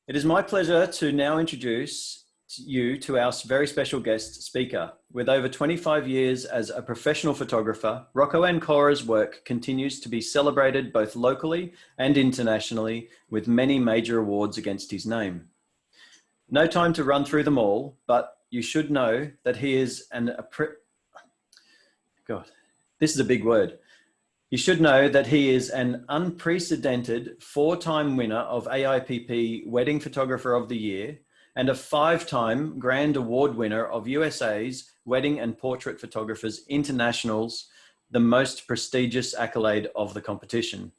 It is my pleasure to now introduce you to our very special guest speaker. With over 25 years as a professional photographer, Rocco Ancora's work continues to be celebrated both locally and internationally, with many major awards against his name. No time to run through them all, but you should know that he is God, this is a big word. You should know that he is an unprecedented 4-time winner of AIPP Wedding Photographer of the Year and a 5-time Grand Award winner of USA's Wedding and Portrait Photographers Internationals, the most prestigious accolade of the competition.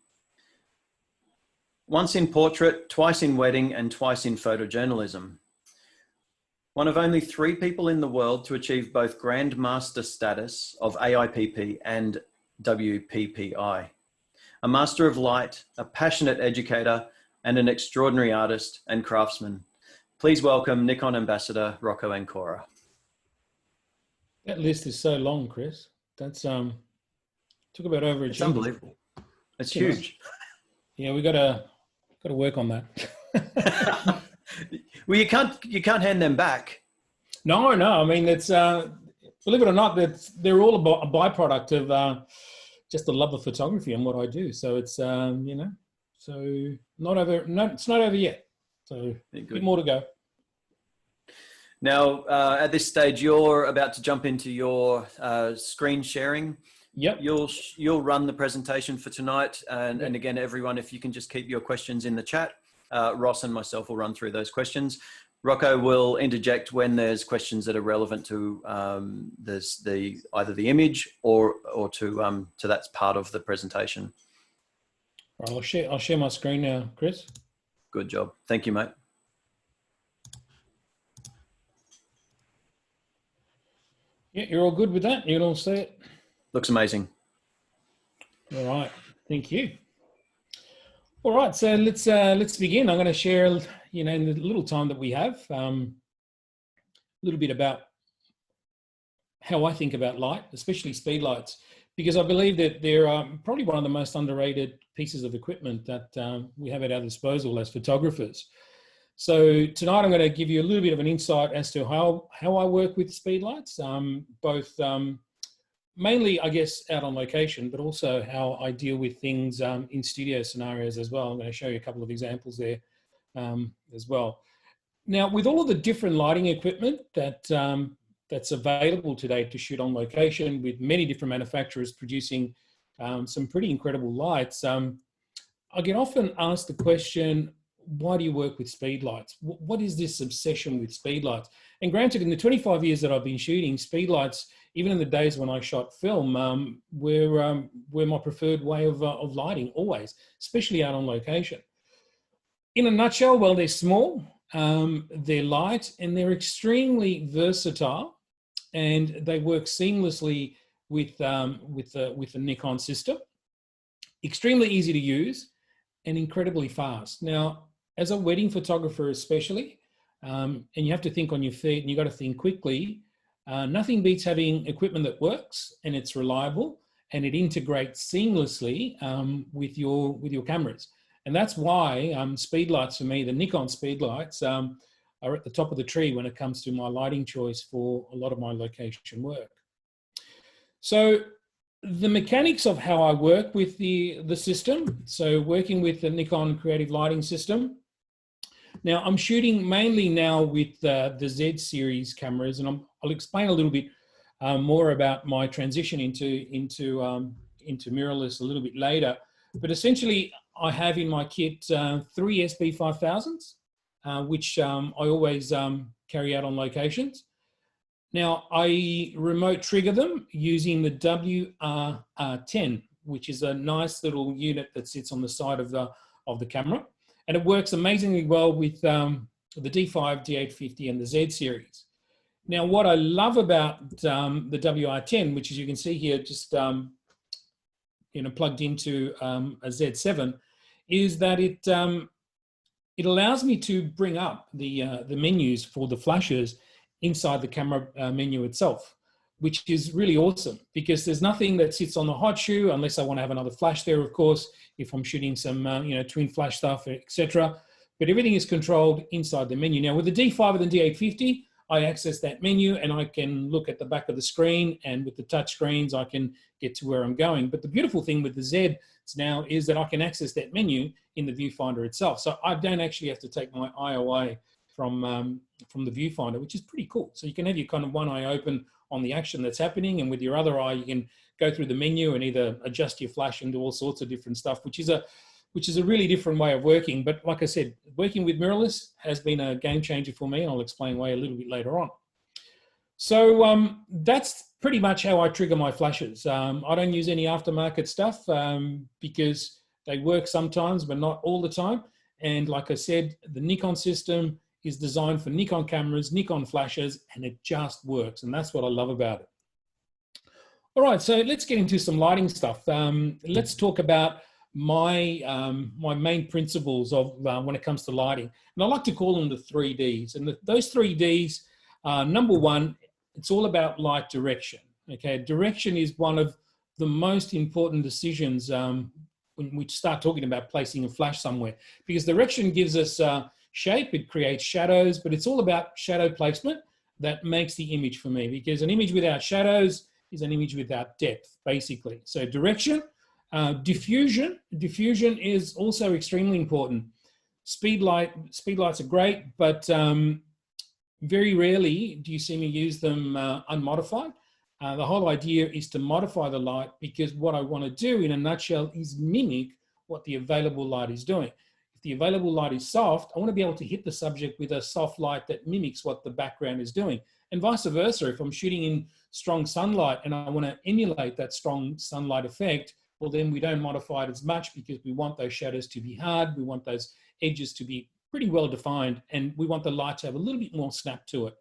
Once in portrait, twice in wedding, and twice in photojournalism. One of only 3 people in the world to achieve both Grand Master status of AIPP and WPPI. A master of light, a passionate educator, and an extraordinary artist and craftsman. Please welcome Nikon Ambassador Rocco Ancora. That list is so long, Chris. That's took about over a It's unbelievable. It's huge. Yeah, we gotta work on that. Well, you can't hand them back. No. I mean, it's believe it or not, they're all a byproduct of just the love of photography and what I do. So it's you know, so not over. No, it's not over yet. So a bit more to go. Now, at this stage, you're about to jump into your screen sharing. Yep. You'll run the presentation for tonight, and again, everyone, if you can just keep your questions in the chat. Ross and myself will run through those questions. Rocco will interject when there's questions that are relevant to either the image or to that's part of the presentation. I'll share my screen now, Chris. Good job. Thank you, mate. Yeah, you're all good with that? You can all see it? Looks amazing. All right. Thank you. All right, so let's begin. I'm going to share, you know, in the little time that we have, a little bit about how I think about light, especially speed lights, because I believe that they're probably one of the most underrated pieces of equipment that we have at our disposal as photographers. So tonight I'm going to give you a little bit of an insight as to how I work with speed lights, both mainly, I guess, out on location, but also how I deal with things in studio scenarios as well. I'm going to show you a couple of examples there as well. Now, with all of the different lighting equipment that's available today to shoot on location, with many different manufacturers producing some pretty incredible lights, I get often asked the question, why do you work with speed lights? What is this obsession with speed lights? And granted, in the 25 years that I've been shooting, speed lights, even in the days when I shot film, were my preferred way of lighting, always, especially out on location. In a nutshell, well, they're small, they're light, and they're extremely versatile, and they work seamlessly with the Nikon system. Extremely easy to use and incredibly fast. Now, as a wedding photographer especially, and you have to think on your feet and you've got to think quickly, nothing beats having equipment that works and it's reliable and it integrates seamlessly with your cameras. And that's why speed lights for me, the Nikon speed lights, are at the top of the tree when it comes to my lighting choice for a lot of my location work. So the mechanics of how I work with the system, so working with the Nikon Creative Lighting System. Now I'm shooting mainly now with the Z series cameras, and I'll explain a little bit more about my transition into mirrorless a little bit later. But essentially, I have in my kit 3 SB5000s, which I always carry out on locations. Now, I remote trigger them using the WR10, which is a nice little unit that sits on the side of the camera. And it works amazingly well with the D5, D850 and the Z series. Now, what I love about the WR10, which as you can see here, just plugged into a Z7, is that it allows me to bring up the menus for the flashes inside the camera menu itself, which is really awesome because there's nothing that sits on the hot shoe unless I want to have another flash there, of course, if I'm shooting some twin flash stuff, etc. but everything is controlled inside the menu. Now with the D5 and the D850, I access that menu and I can look at the back of the screen, and with the touch screens, I can get to where I'm going. But the beautiful thing with the Zs now is that I can access that menu in the viewfinder itself. So I don't actually have to take my eye away from the viewfinder, which is pretty cool. So you can have your kind of one eye open on the action that's happening, and with your other eye, you can go through the menu and either adjust your flash and do all sorts of different stuff, which is a really different way of working. But like I said, working with mirrorless has been a game changer for me, and I'll explain why a little bit later on. So that's pretty much how I trigger my flashes. I don't use any aftermarket stuff because they work sometimes, but not all the time. And like I said, the Nikon system is designed for Nikon cameras, Nikon flashes, and it just works. And that's what I love about it. All right, so let's get into some lighting stuff. Let's talk about my main principles of when it comes to lighting. And I like to call them the 3Ds. And those 3Ds, number one, it's all about light direction. Okay, direction is one of the most important decisions when we start talking about placing a flash somewhere, because direction gives us shape, it creates shadows, but it's all about shadow placement that makes the image for me, because an image without shadows is an image without depth, basically. So direction, diffusion is also extremely important. Speed lights are great, but very rarely do you see me use them unmodified. The whole idea is to modify the light, because what I want to do in a nutshell is mimic what the available light is doing. If the available light is soft, I want to be able to hit the subject with a soft light that mimics what the background is doing. And vice versa, if I'm shooting in strong sunlight and I want to emulate that strong sunlight effect, well, then we don't modify it as much, because we want those shadows to be hard, we want those edges to be pretty well defined, and we want the light to have a little bit more snap to it.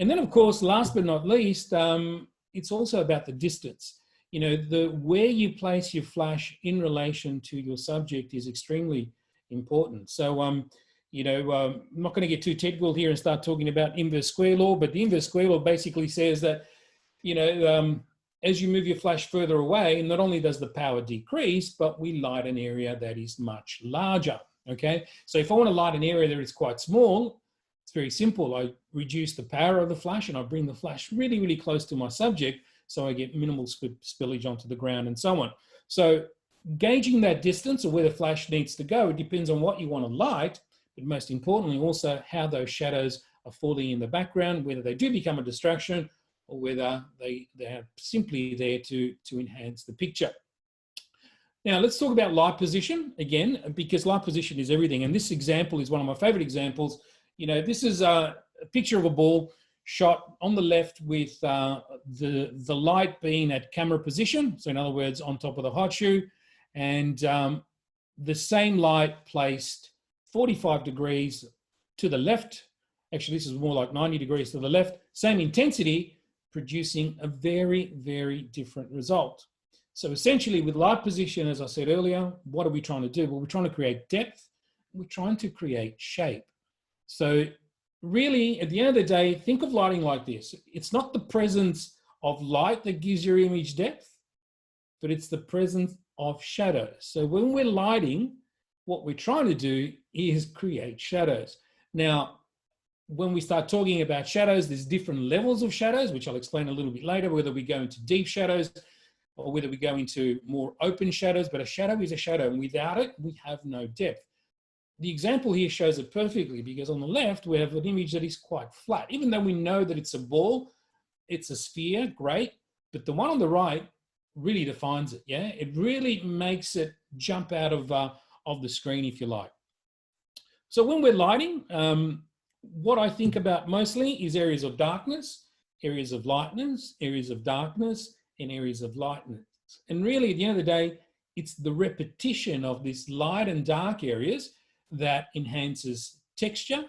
And then, of course, last but not least, it's also about the distance. You know, where you place your flash in relation to your subject is extremely important. So, you know, I'm not going to get too technical here and start talking about inverse square law, but the inverse square law basically says that, you know, as you move your flash further away, not only does the power decrease, but we light an area that is much larger, okay? So if I want to light an area that is quite small, it's very simple. I reduce the power of the flash and I bring the flash really, really close to my subject, so I get minimal spillage onto the ground and so on. So gauging that distance or where the flash needs to go, it depends on what you want to light, but most importantly also how those shadows are falling in the background, whether they do become a distraction or whether they're simply there to enhance the picture. Now let's talk about light position again, because light position is everything. And this example is one of my favorite examples. You know, this is a picture of a ball shot on the left with the light being at camera position. So in other words, on top of the hot shoe, and the same light placed 45 degrees to the left. Actually, this is more like 90 degrees to the left, same intensity, producing a very, very different result. So essentially with light position, as I said earlier, what are we trying to do? Well, we're trying to create depth. We're trying to create shape. So really, at the end of the day, think of lighting like this. It's not the presence of light that gives your image depth, but it's the presence of shadows. So when we're lighting, what we're trying to do is create shadows. Now, when we start talking about shadows, there's different levels of shadows, which I'll explain a little bit later, whether we go into deep shadows or whether we go into more open shadows, but a shadow is a shadow, and without it, we have no depth. The example here shows it perfectly, because on the left, we have an image that is quite flat. Even though we know that it's a ball, it's a sphere, great, but the one on the right really defines it, yeah? It really makes it jump out of the screen, if you like. So when we're lighting, what I think about mostly is areas of darkness, areas of lightness, areas of darkness, and areas of lightness. And really, at the end of the day, it's the repetition of this light and dark areas that enhances texture,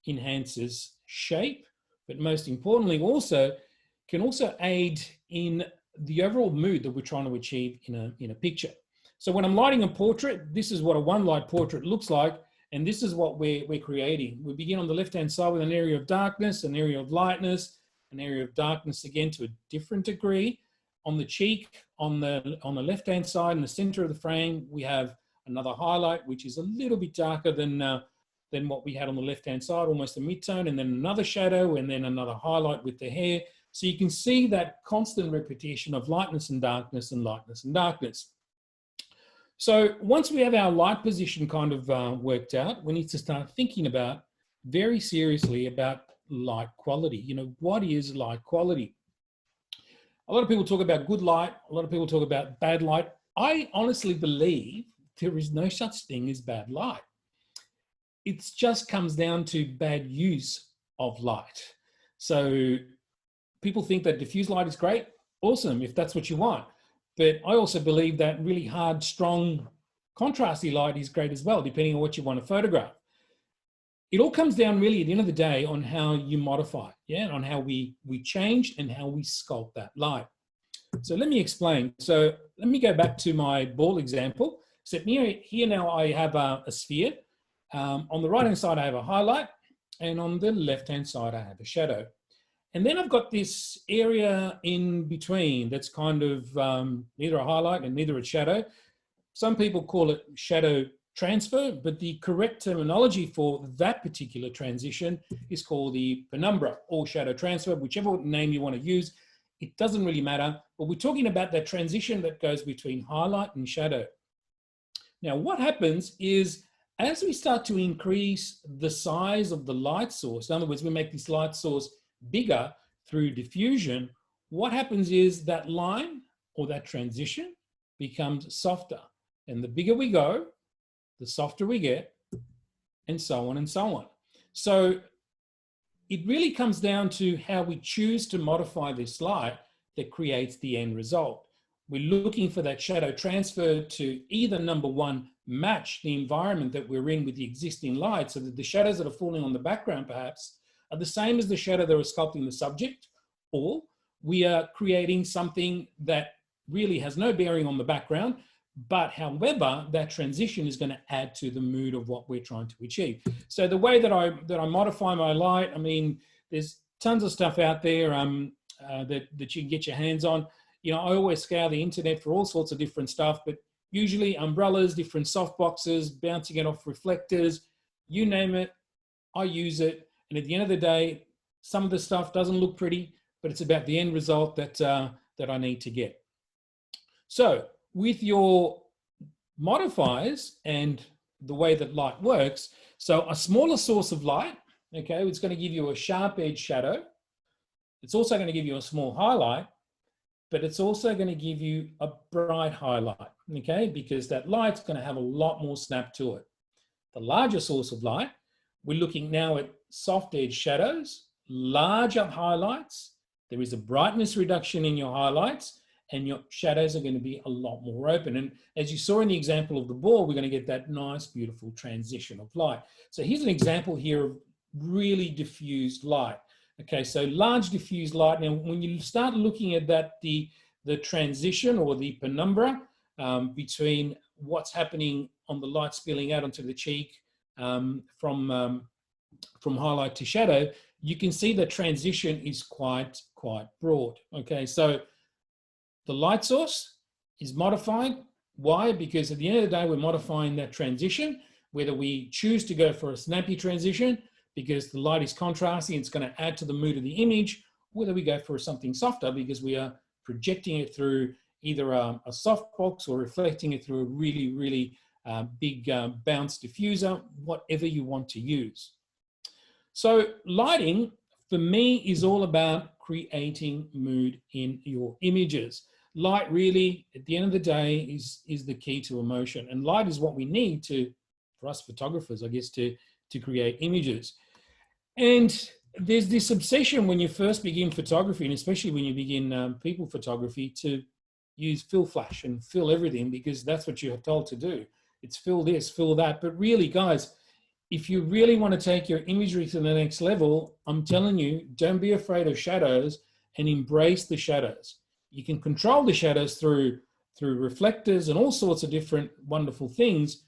enhances shape, but most importantly can also aid in the overall mood that we're trying to achieve in a picture. So when I'm lighting a portrait, this is what a one light portrait looks like, and this is what we're creating. We begin on the left-hand side with an area of darkness, an area of lightness, an area of darkness again to a different degree. On the cheek, on the left-hand side, in the center of the frame, we have another highlight, which is a little bit darker than than what we had on the left-hand side, almost a mid-tone, and then another shadow, and then another highlight with the hair. So you can see that constant repetition of lightness and darkness and lightness and darkness. So once we have our light position kind of worked out, we need to start thinking about very seriously about light quality. You know, what is light quality? A lot of people talk about good light. A lot of people talk about bad light. I honestly believe there is no such thing as bad light. It just comes down to bad use of light. So people think that diffuse light is great. Awesome, if that's what you want. But I also believe that really hard, strong, contrasty light is great as well, depending on what you want to photograph. It all comes down really at the end of the day on how you modify, yeah, on how we change and how we sculpt that light. So let me explain. So let me go back to my ball example. So here now I have a sphere. On the right-hand side, I have a highlight, and on the left-hand side, I have a shadow. And then I've got this area in between that's kind of neither a highlight and neither a shadow. Some people call it shadow transfer, but the correct terminology for that particular transition is called the penumbra or shadow transfer, whichever name you want to use. It doesn't really matter, but we're talking about that transition that goes between highlight and shadow. Now, what happens is as we start to increase the size of the light source, in other words, we make this light source bigger through diffusion, what happens is that line or that transition becomes softer. And the bigger we go, the softer we get, and so on and so on. So it really comes down to how we choose to modify this light that creates the end result. We're looking for that shadow transfer to either, number one, match the environment that we're in with the existing light, so that the shadows that are falling on the background perhaps are the same as the shadow that are sculpting the subject, or we are creating something that really has no bearing on the background, but however, that transition is going to add to the mood of what we're trying to achieve. So the way that I modify my light, I mean, there's tons of stuff out there that you can get your hands on. You know, I always scour the internet for all sorts of different stuff, but usually umbrellas, different soft boxes, bouncing it off reflectors, you name it, I use it. And at the end of the day, some of the stuff doesn't look pretty, but it's about the end result that I need to get. So with your modifiers and the way that light works, so a smaller source of light, okay, it's going to give you a sharp edge shadow. It's also going to give you a small highlight, but it's also going to give you a bright highlight, okay, because that light's going to have a lot more snap to it. The larger source of light, we're looking now at soft edge shadows, larger highlights. There is a brightness reduction in your highlights, and your shadows are going to be a lot more open. And as you saw in the example of the ball, we're going to get that nice, beautiful transition of light. So here's an example here of really diffused light. Okay, so large diffused light. Now, when you start looking at that, the transition or the penumbra between what's happening on the light spilling out onto the cheek from highlight to shadow, you can see the transition is quite broad. Okay, so the light source is modified. Why? Because at the end of the day, we're modifying that transition, whether we choose to go for a snappy transition because the light is contrasting, it's going to add to the mood of the image, whether we go for something softer because we are projecting it through either a soft box or reflecting it through a really big bounce diffuser, whatever you want to use. So lighting, for me, is all about creating mood in your images. Light really, at the end of the day, is the key to emotion. And light is what we need for us photographers, I guess, to create images. And there's this obsession when you first begin photography, and especially when you begin people photography, to use fill flash and fill everything because that's what you're told to do. It's fill this, fill that. But really, guys, if you really want to take your imagery to the next level, I'm telling you, don't be afraid of shadows and embrace the shadows. You can control the shadows through reflectors and all sorts of different wonderful things,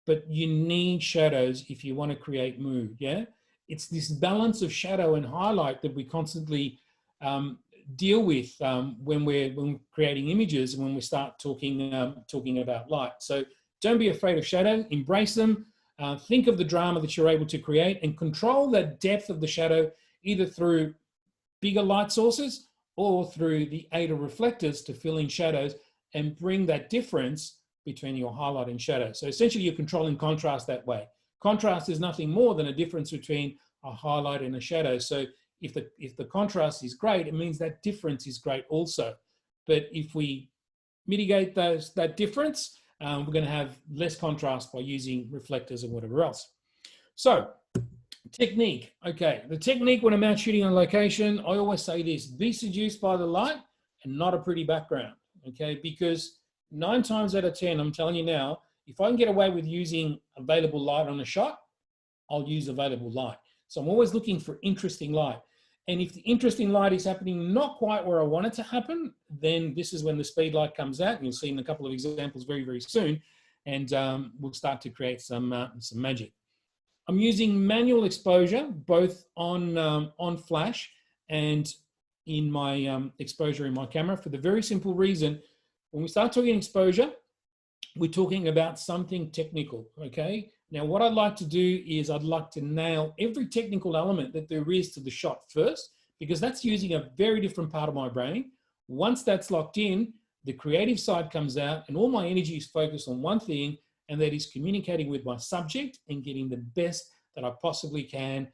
but you need shadows if you want to create mood, yeah? It's this balance of shadow and highlight that we constantly deal with when we're creating images and when we start talking about light. So don't be afraid of shadow, embrace them. Think of the drama that you're able to create and control the depth of the shadow either through bigger light sources or through the aid of reflectors to fill in shadows and bring that difference between your highlight and shadow. So essentially you're controlling contrast that way. Contrast is nothing more than a difference between a highlight and a shadow. So if the contrast is great, it means that difference is great also. But if we mitigate that difference, we're going to have less contrast by using reflectors and whatever else. So technique. Okay, the technique when I'm out shooting on location, I always say this: be seduced by the light and not a pretty background. Okay, because 9 times out of 10, I'm telling you now, if I can get away with using available light on a shot, I'll use available light. So I'm always looking for interesting light. And if the interesting light is happening not quite where I want it to happen, then this is when the speed light comes out. And you'll see in a couple of examples very, very soon. And we'll start to create some magic. I'm using manual exposure, both on flash and in my exposure in my camera, for the very simple reason, when we start talking exposure, we're talking about something technical, okay? Now, what I'd like to do is I'd like to nail every technical element that there is to the shot first, because that's using a very different part of my brain. Once that's locked in, the creative side comes out and all my energy is focused on one thing, and that is communicating with my subject and getting the best that I possibly can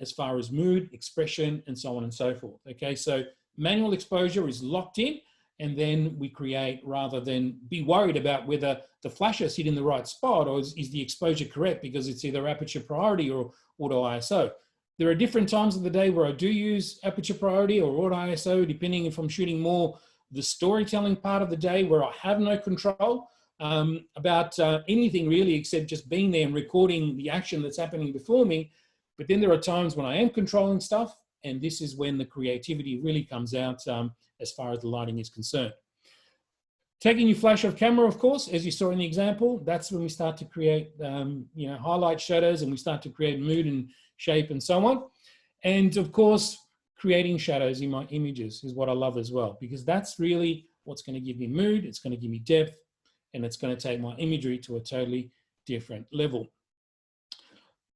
as far as mood, expression, and so on and so forth. Okay, so manual exposure is locked in, and then we create rather than be worried about whether the flashes hit in the right spot or is the exposure correct because it's either aperture priority or auto ISO. There are different times of the day where I do use aperture priority or auto ISO, depending if I'm shooting more the storytelling part of the day where I have no control about anything really except just being there and recording the action that's happening before me. But then there are times when I am controlling stuff, and this is when the creativity really comes out as far as the lighting is concerned. Taking your flash off camera, of course, as you saw in the example, that's when we start to create highlight shadows, and we start to create mood and shape and so on. And of course, creating shadows in my images is what I love as well, because that's really what's going to give me mood, it's going to give me depth, and it's going to take my imagery to a totally different level.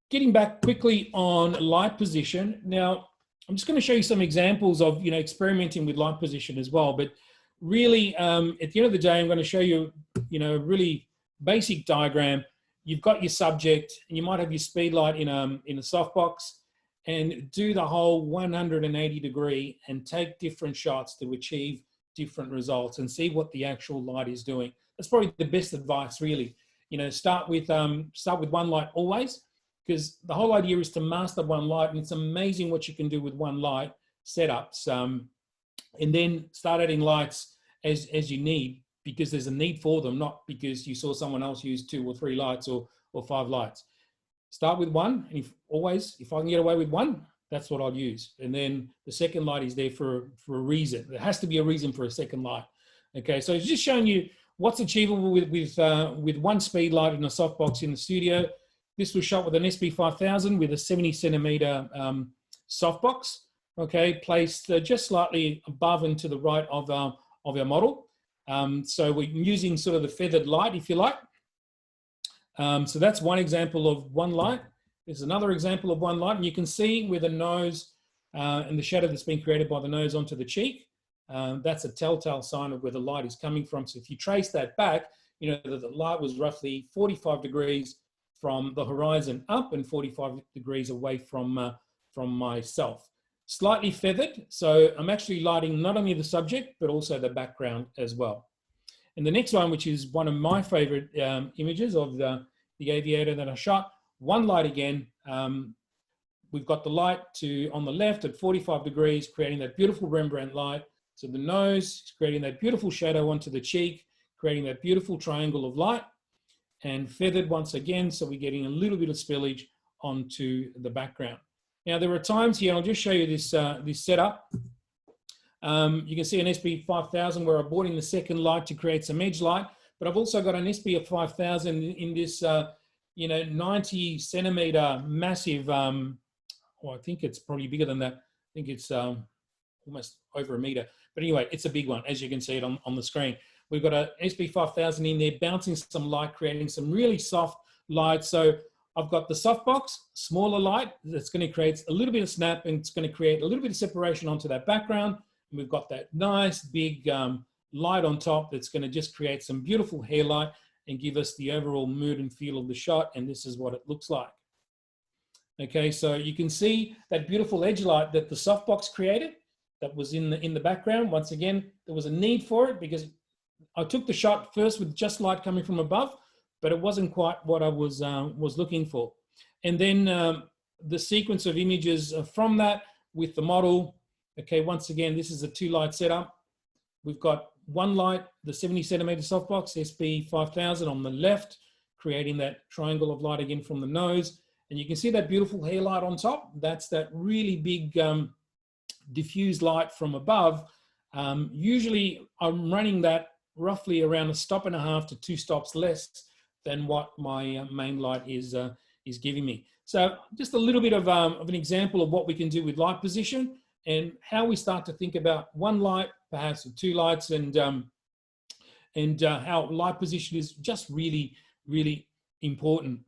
Getting back quickly on light position. Now, I'm just going to show you some examples of, experimenting with light position as well. But really, at the end of the day, I'm going to show you, a really basic diagram. You've got your subject, and you might have your speed light in a softbox, and do the whole 180 degree and take different shots to achieve different results and see what the actual light is doing. That's probably the best advice, really. Start with one light always, because the whole idea is to master one light, and it's amazing what you can do with one light setups. And then start adding lights as you need, because there's a need for them, not because you saw someone else use 2 or 3 lights or 5 lights. Start with one, and if I can get away with one, that's what I'll use. And then the second light is there for a reason. There has to be a reason for a second light. Okay, so it's just showing you what's achievable with one speed light in a softbox in the studio. This was shot with an SB5000 with a 70 centimeter softbox, okay, placed just slightly above and to the right of our model. So we're using sort of the feathered light, if you like. So that's one example of one light. There's another example of one light, and you can see where the nose and the shadow that's been created by the nose onto the cheek. That's a telltale sign of where the light is coming from. So if you trace that back, the light was roughly 45 degrees from the horizon up and 45 degrees away from myself. Slightly feathered, so I'm actually lighting not only the subject, but also the background as well. And the next one, which is one of my favorite images of the aviator that I shot, one light again. We've got the light on the left at 45 degrees, creating that beautiful Rembrandt light. So the nose is creating that beautiful shadow onto the cheek, creating that beautiful triangle of light, and feathered once again, so we're getting a little bit of spillage onto the background. Now, there are times here, I'll just show you this setup. You can see an SB5000 where I'm boarding the second light to create some edge light, but I've also got an SB5000 in this 90 centimeter massive, well, I think it's probably bigger than that. I think it's almost over a meter. But anyway, it's a big one, as you can see it on the screen. We've got an SB5000 in there, bouncing some light, creating some really soft light. So I've got the softbox, smaller light that's going to create a little bit of snap, and it's going to create a little bit of separation onto that background. And we've got that nice big light on top that's going to just create some beautiful hair light and give us the overall mood and feel of the shot. And this is what it looks like. Okay, so you can see that beautiful edge light that the softbox created that was in the background. Once again, there was a need for it because I took the shot first with just light coming from above, but it wasn't quite what I was looking for. And then the sequence of images from that with the model. Okay, once again, this is a 2-light setup. We've got one light, the 70 centimeter softbox, SP5000 on the left, creating that triangle of light again from the nose. And you can see that beautiful hair light on top. That's that really big diffused light from above. Usually I'm running that roughly around 1.5 stops to 2 stops less than what my main light is giving me. So just a little bit of an example of what we can do with light position and how we start to think about one light, perhaps with 2 lights, and how light position is just really, really important.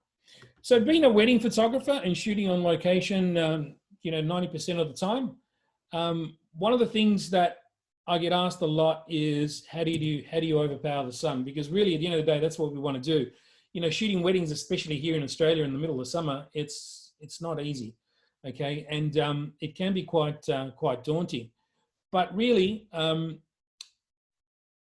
So being a wedding photographer and shooting on location, 90% of the time, one of the things that I get asked a lot is how do you overpower the sun? Because really, at the end of the day, that's what we want to do. Shooting weddings, especially here in Australia in the middle of summer, it's not easy, okay, and it can be quite daunting. But really,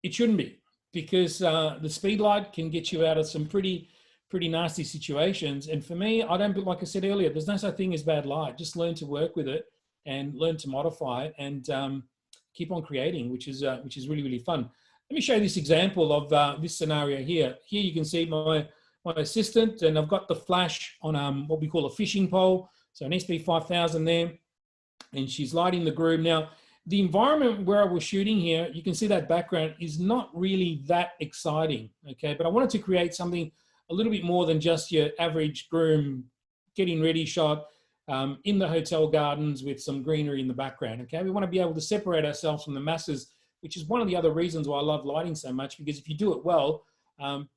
it shouldn't be, because the speed light can get you out of some pretty nasty situations. And for me, like I said earlier, there's no such thing as bad light. Just learn to work with it and learn to modify it and keep on creating, which is really, really fun. Let me show you this example of this scenario here. Here you can see my assistant, and I've got the flash on what we call a fishing pole. So an SP5000 there, and she's lighting the groom. Now, the environment where I was shooting here, you can see that background is not really that exciting, okay? But I wanted to create something a little bit more than just your average groom getting ready shot in the hotel gardens with some greenery in the background, okay? We want to be able to separate ourselves from the masses, which is one of the other reasons why I love lighting so much, because if you do it well,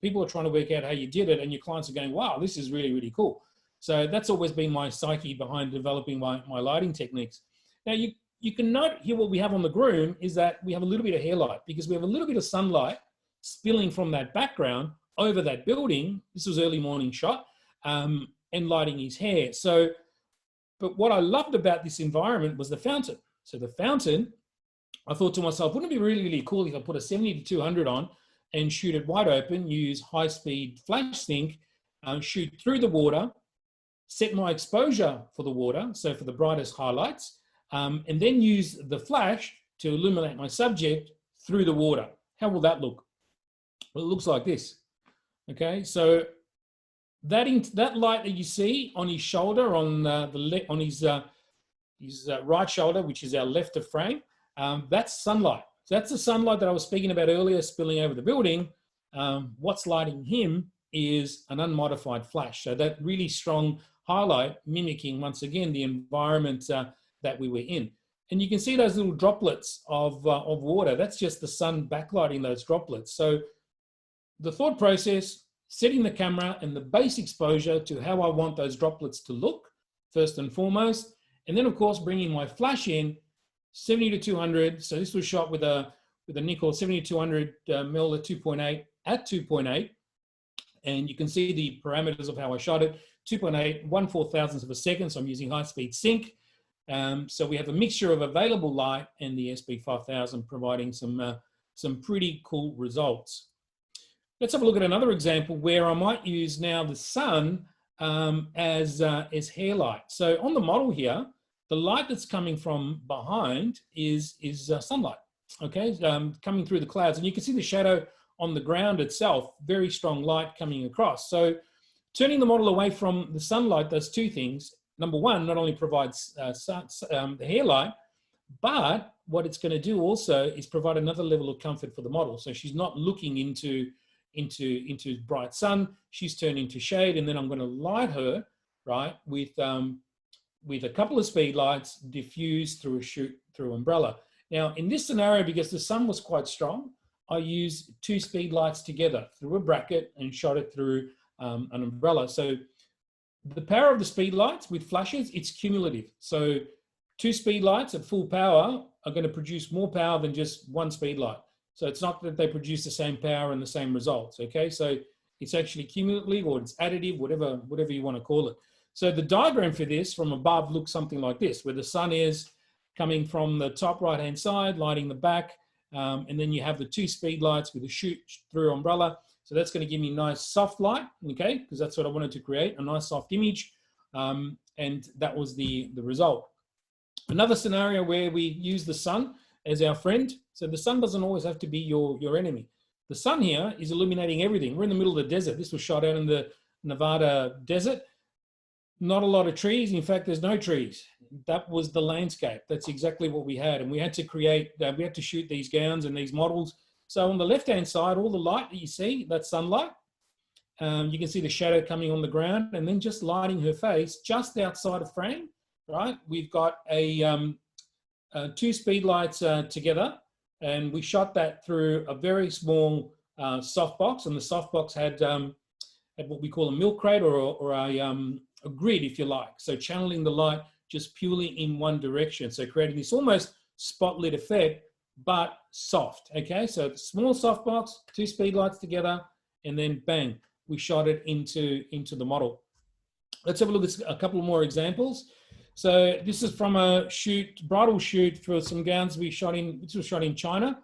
people are trying to work out how you did it, and your clients are going, wow, this is really, really cool. So that's always been my psyche behind developing my lighting techniques. Now, you can note here what we have on the groom is that we have a little bit of hair light, because we have a little bit of sunlight spilling from that background over that building. This was early morning shot, and lighting his hair. So, but what I loved about this environment was the fountain. So the fountain, I thought to myself, wouldn't it be really, really cool if I put a 70 to 200 on and shoot it wide open, use high-speed flash sync, shoot through the water, set my exposure for the water, so for the brightest highlights, and then use the flash to illuminate my subject through the water. How will that look? Well, it looks like this. Okay, so that light that you see on his shoulder, on his right shoulder, which is our left of frame, that's sunlight. So that's the sunlight that I was speaking about earlier, spilling over the building. What's lighting him is an unmodified flash. So that really strong highlight, mimicking once again the environment that we were in. And you can see those little droplets of water. That's just the sun backlighting those droplets. So the thought process, setting the camera and the base exposure to how I want those droplets to look, first and foremost. And then, of course, bringing my flash in, 70 to 200. So this was shot with a Nikon 70 to 200 mil at 2.8 at 2.8. And you can see the parameters of how I shot it. 2.8, 1/4000th of a second. So I'm using high-speed sync. So we have a mixture of available light and the SP5000 providing some pretty cool results. Let's have a look at another example where I might use now the sun as hair light. So on the model here, the light that's coming from behind is sunlight, okay, coming through the clouds. And you can see the shadow on the ground itself, very strong light coming across. So turning the model away from the sunlight does two things. Number one, not only provides the hair light, but what it's going to do also is provide another level of comfort for the model. So she's not looking into bright sun, she's turned into shade, and then I'm going to light her, right, with a couple of speed lights diffused through umbrella. Now, in this scenario, because the sun was quite strong, I used 2 speed lights together through a bracket and shot it through an umbrella. So the power of the speed lights with flashes, it's cumulative. So 2 speed lights at full power are going to produce more power than just 1 speed light. So it's not that they produce the same power and the same results, okay? So it's actually cumulative, or it's additive, whatever you want to call it. So the diagram for this from above looks something like this, where the sun is coming from the top right-hand side, lighting the back, and then you have the 2 speed lights with a shoot-through umbrella. So that's going to give me nice soft light, okay? Because that's what I wanted to create, a nice soft image, and that was the result. Another scenario where we use the sun as our friend. So the sun doesn't always have to be your enemy. The sun here is illuminating everything. We're in the middle of the desert. This was shot out in the Nevada desert. Not a lot of trees. In fact, there's no trees. That was the landscape. That's exactly what we had. And we had to create, we had to shoot these gowns and these models. So on the left-hand side, all the light that you see, that's sunlight. You can see the shadow coming on the ground, and then just lighting her face just outside of frame, right? We've got a 2 speed lights together, and we shot that through a very small softbox, and the softbox had what we call a milk crate or a grid, if you like. So channeling the light just purely in one direction. So creating this almost spotlit effect, but soft, okay? So small softbox, 2 speed lights together, and then bang, we shot it into the model. Let's have a look at a couple more examples. So this is from a bridal shoot for some gowns we shot in, this was shot in China.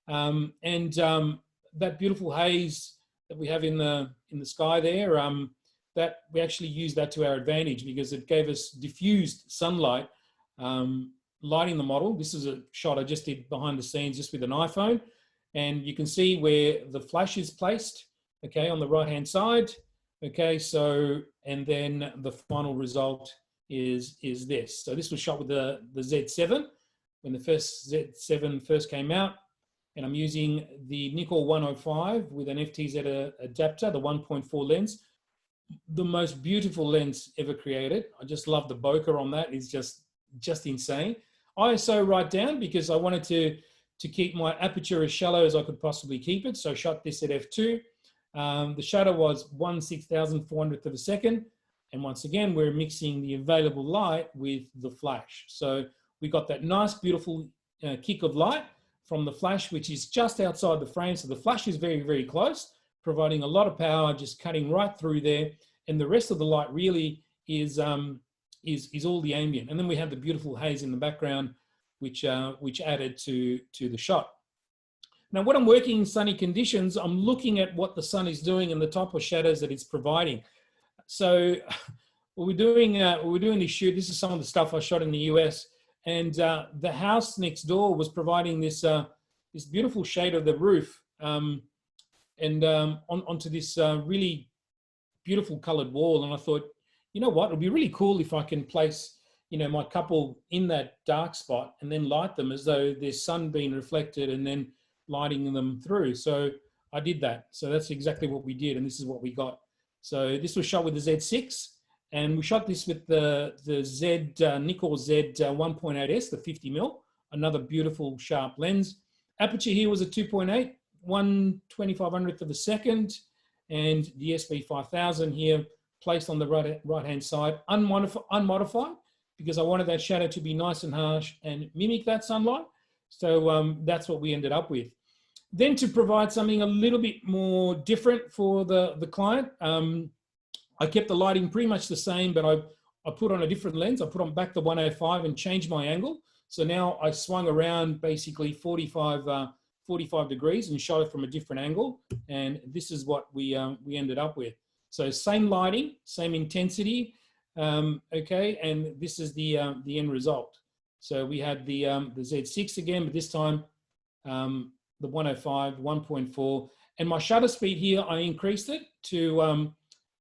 That beautiful haze that we have in the sky there, that we actually used that to our advantage because it gave us diffused sunlight lighting the model. This is a shot I just did behind the scenes just with an iPhone. And you can see where the flash is placed, okay, on the right-hand side. Okay, so, and then the final result is this. So this was shot with the Z7 when the first Z7 first came out. And I'm using the Nikon 105 with an FTZ adapter, the 1.4 lens. The most beautiful lens ever created. I just love the bokeh on that. It's just insane. ISO right down because I wanted to keep my aperture as shallow as I could possibly keep it. So I shot this at f2. The shutter was 1/6400th of a second. And once again, we're mixing the available light with the flash. So we got that nice, beautiful kick of light from the flash, which is just outside the frame. So the flash is very, very close, providing a lot of power, just cutting right through there. And the rest of the light really is all the ambient. And then we have the beautiful haze in the background, which added to the shot. Now, when I'm working in sunny conditions, I'm looking at what the sun is doing and the type of shadows that it's providing. So we're doing this shoot. This is some of the stuff I shot in the US, and the house next door was providing this this beautiful shade of the roof onto this really beautiful colored wall. And I thought, you know what, it'd be really cool if I can place, you know, my couple in that dark spot and then light them as though there's sun being reflected and then lighting them through. So I did that. So that's exactly what we did, and this is what we got. So this was shot with the Z6, and we shot this with the Nikon Z 1.8S, the 50mm, another beautiful sharp lens. Aperture here was a 2.8, 1/2500th of a second, and the SB5000 here placed on the right-hand side, unmodified, because I wanted that shadow to be nice and harsh and mimic that sunlight. So that's what we ended up with. Then to provide something a little bit more different for the client, I kept the lighting pretty much the same, but I put on a different lens. I put on back the 105 and changed my angle. So now I swung around basically 45 degrees and shot it from a different angle. And this is what we ended up with. So same lighting, same intensity, okay, and this is the end result. So we had the Z6 again, but this time the 105, 1.4, and my shutter speed here, I increased it to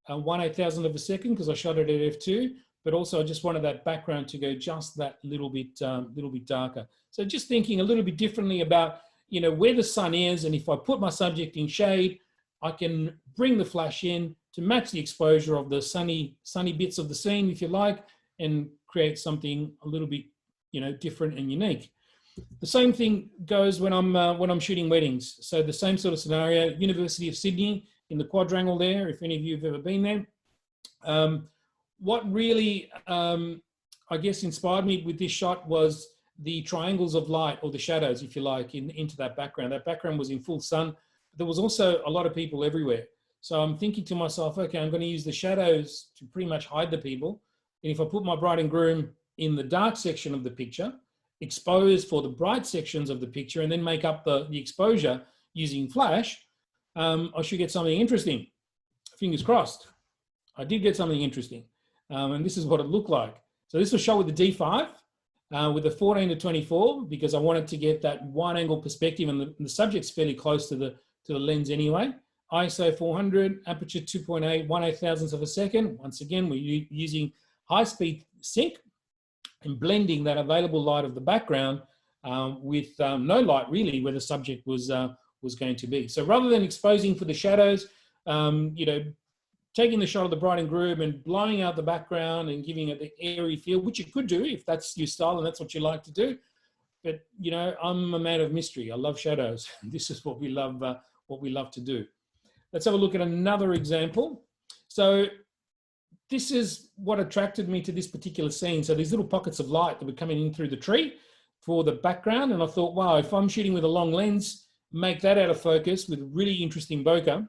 1/8000th of a second because I shot it at f2, but also I just wanted that background to go just that little bit darker. So just thinking a little bit differently about, you know, where the sun is, and if I put my subject in shade, I can bring the flash in to match the exposure of the sunny bits of the scene, if you like, and create something a little bit, you know, different and unique. The same thing goes when I'm shooting weddings. So the same sort of scenario, University of Sydney in the quadrangle there, if any of you have ever been there. What really, I guess, inspired me with this shot was the triangles of light, or the shadows, if you like, into that background. That background was in full sun. But there was also a lot of people everywhere. So I'm thinking to myself, okay, I'm going to use the shadows to pretty much hide the people. And if I put my bride and groom in the dark section of the picture, expose for the bright sections of the picture, and then make up the exposure using flash, I should get something interesting. Fingers crossed. I did get something interesting. And this is what it looked like. So this was shot with the D5 with a 14-24, because I wanted to get that wide angle perspective, and the subject's fairly close to the lens anyway. ISO 400, aperture 2.8, 1/8 thousandths of a second. Once again, we're using high-speed sync and blending that available light of the background with no light really where the subject was going to be. So rather than exposing for the shadows, you know, taking the shot of the bride and groom and blowing out the background and giving it the airy feel, which you could do if that's your style and that's what you like to do. But you know, I'm a man of mystery. I love shadows. This is what we love to do. Let's have a look at another example. So this is what attracted me to this particular scene. So these little pockets of light that were coming in through the tree for the background. And I thought, wow, if I'm shooting with a long lens, make that out of focus with really interesting bokeh.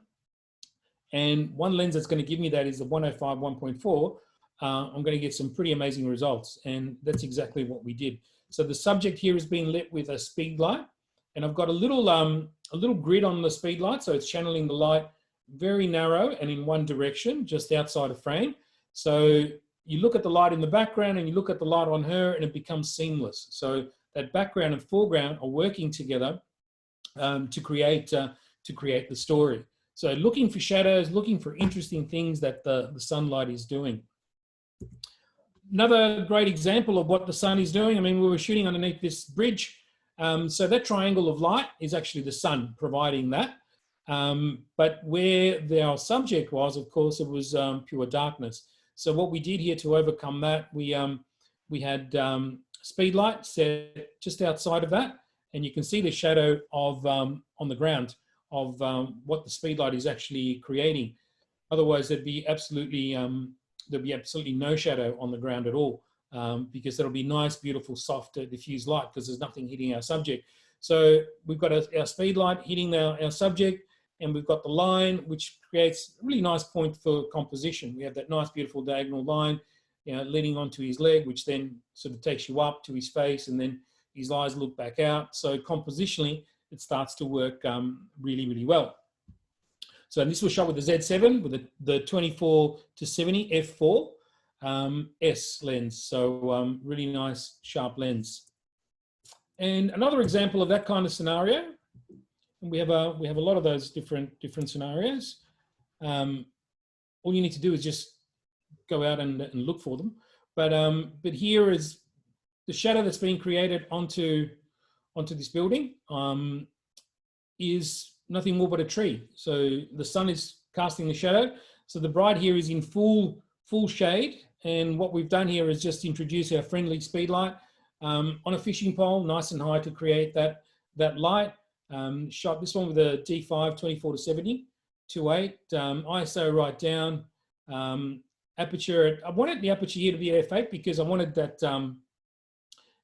And one lens that's going to give me that is the 105 1.4. I'm going to get some pretty amazing results. And that's exactly what we did. So the subject here is being lit with a speed light. And I've got a little grid on the speed light. So it's channeling the light very narrow and in one direction, just outside of frame. So you look at the light in the background and you look at the light on her, and it becomes seamless. So that background and foreground are working together to create the story. So looking for shadows, looking for interesting things that the sunlight is doing. Another great example of what the sun is doing. I mean, we were shooting underneath this bridge. So that triangle of light is actually the sun providing that. But where our subject was, of course, it was pure darkness. So what we did here to overcome that, we had speed light set just outside of that, and you can see the shadow of on the ground of what the speed light is actually creating. Otherwise, there'd be absolutely no shadow on the ground at all, because that'll be nice, beautiful, soft, diffuse light because there's nothing hitting our subject. So we've got our speed light hitting our subject, and we've got the line, which creates a really nice point for composition. We have that nice, beautiful diagonal line, you know, leading onto his leg, which then sort of takes you up to his face, and then his eyes look back out. So compositionally, it starts to work really, really well. So this was shot with the Z7 with the 24-70 f4 S lens. So really nice, sharp lens. And another example of that kind of scenario, and we have a lot of those different scenarios. All you need to do is just go out and look for them. But here is the shadow that's being created onto this building is nothing more but a tree. So the sun is casting the shadow. So the bride here is in full shade. And what we've done here is just introduce our friendly speed light on a fishing pole, nice and high to create that light. Shot this one with a D5 24-70, 2.8, ISO right down, aperture. I wanted the aperture here to be f8 because I wanted that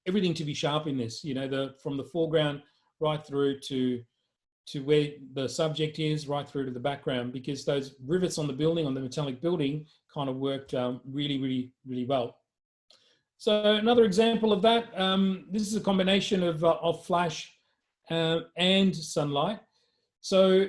everything to be sharp in this. You know, from the foreground right through to where the subject is, right through to the background, because those rivets on the building, on the metallic building, kind of worked really, really, really well. So another example of that, this is a combination of flash and sunlight. So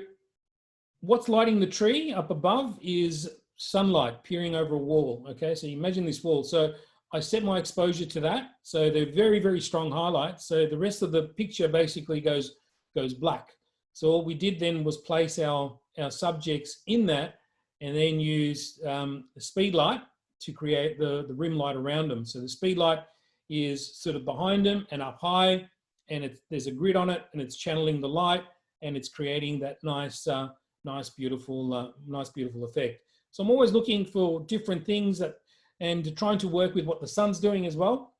what's lighting the tree up above is sunlight peering over a wall. Okay, so you imagine this wall. So I set my exposure to that. So they're very, very strong highlights. So the rest of the picture basically goes black. So all we did then was place our subjects in that, and then use the speed light to create the rim light around them. So the speed light is sort of behind them and up high, and there's a grid on it, and it's channeling the light, and it's creating that nice, beautiful effect. So I'm always looking for different things and trying to work with what the sun's doing as well,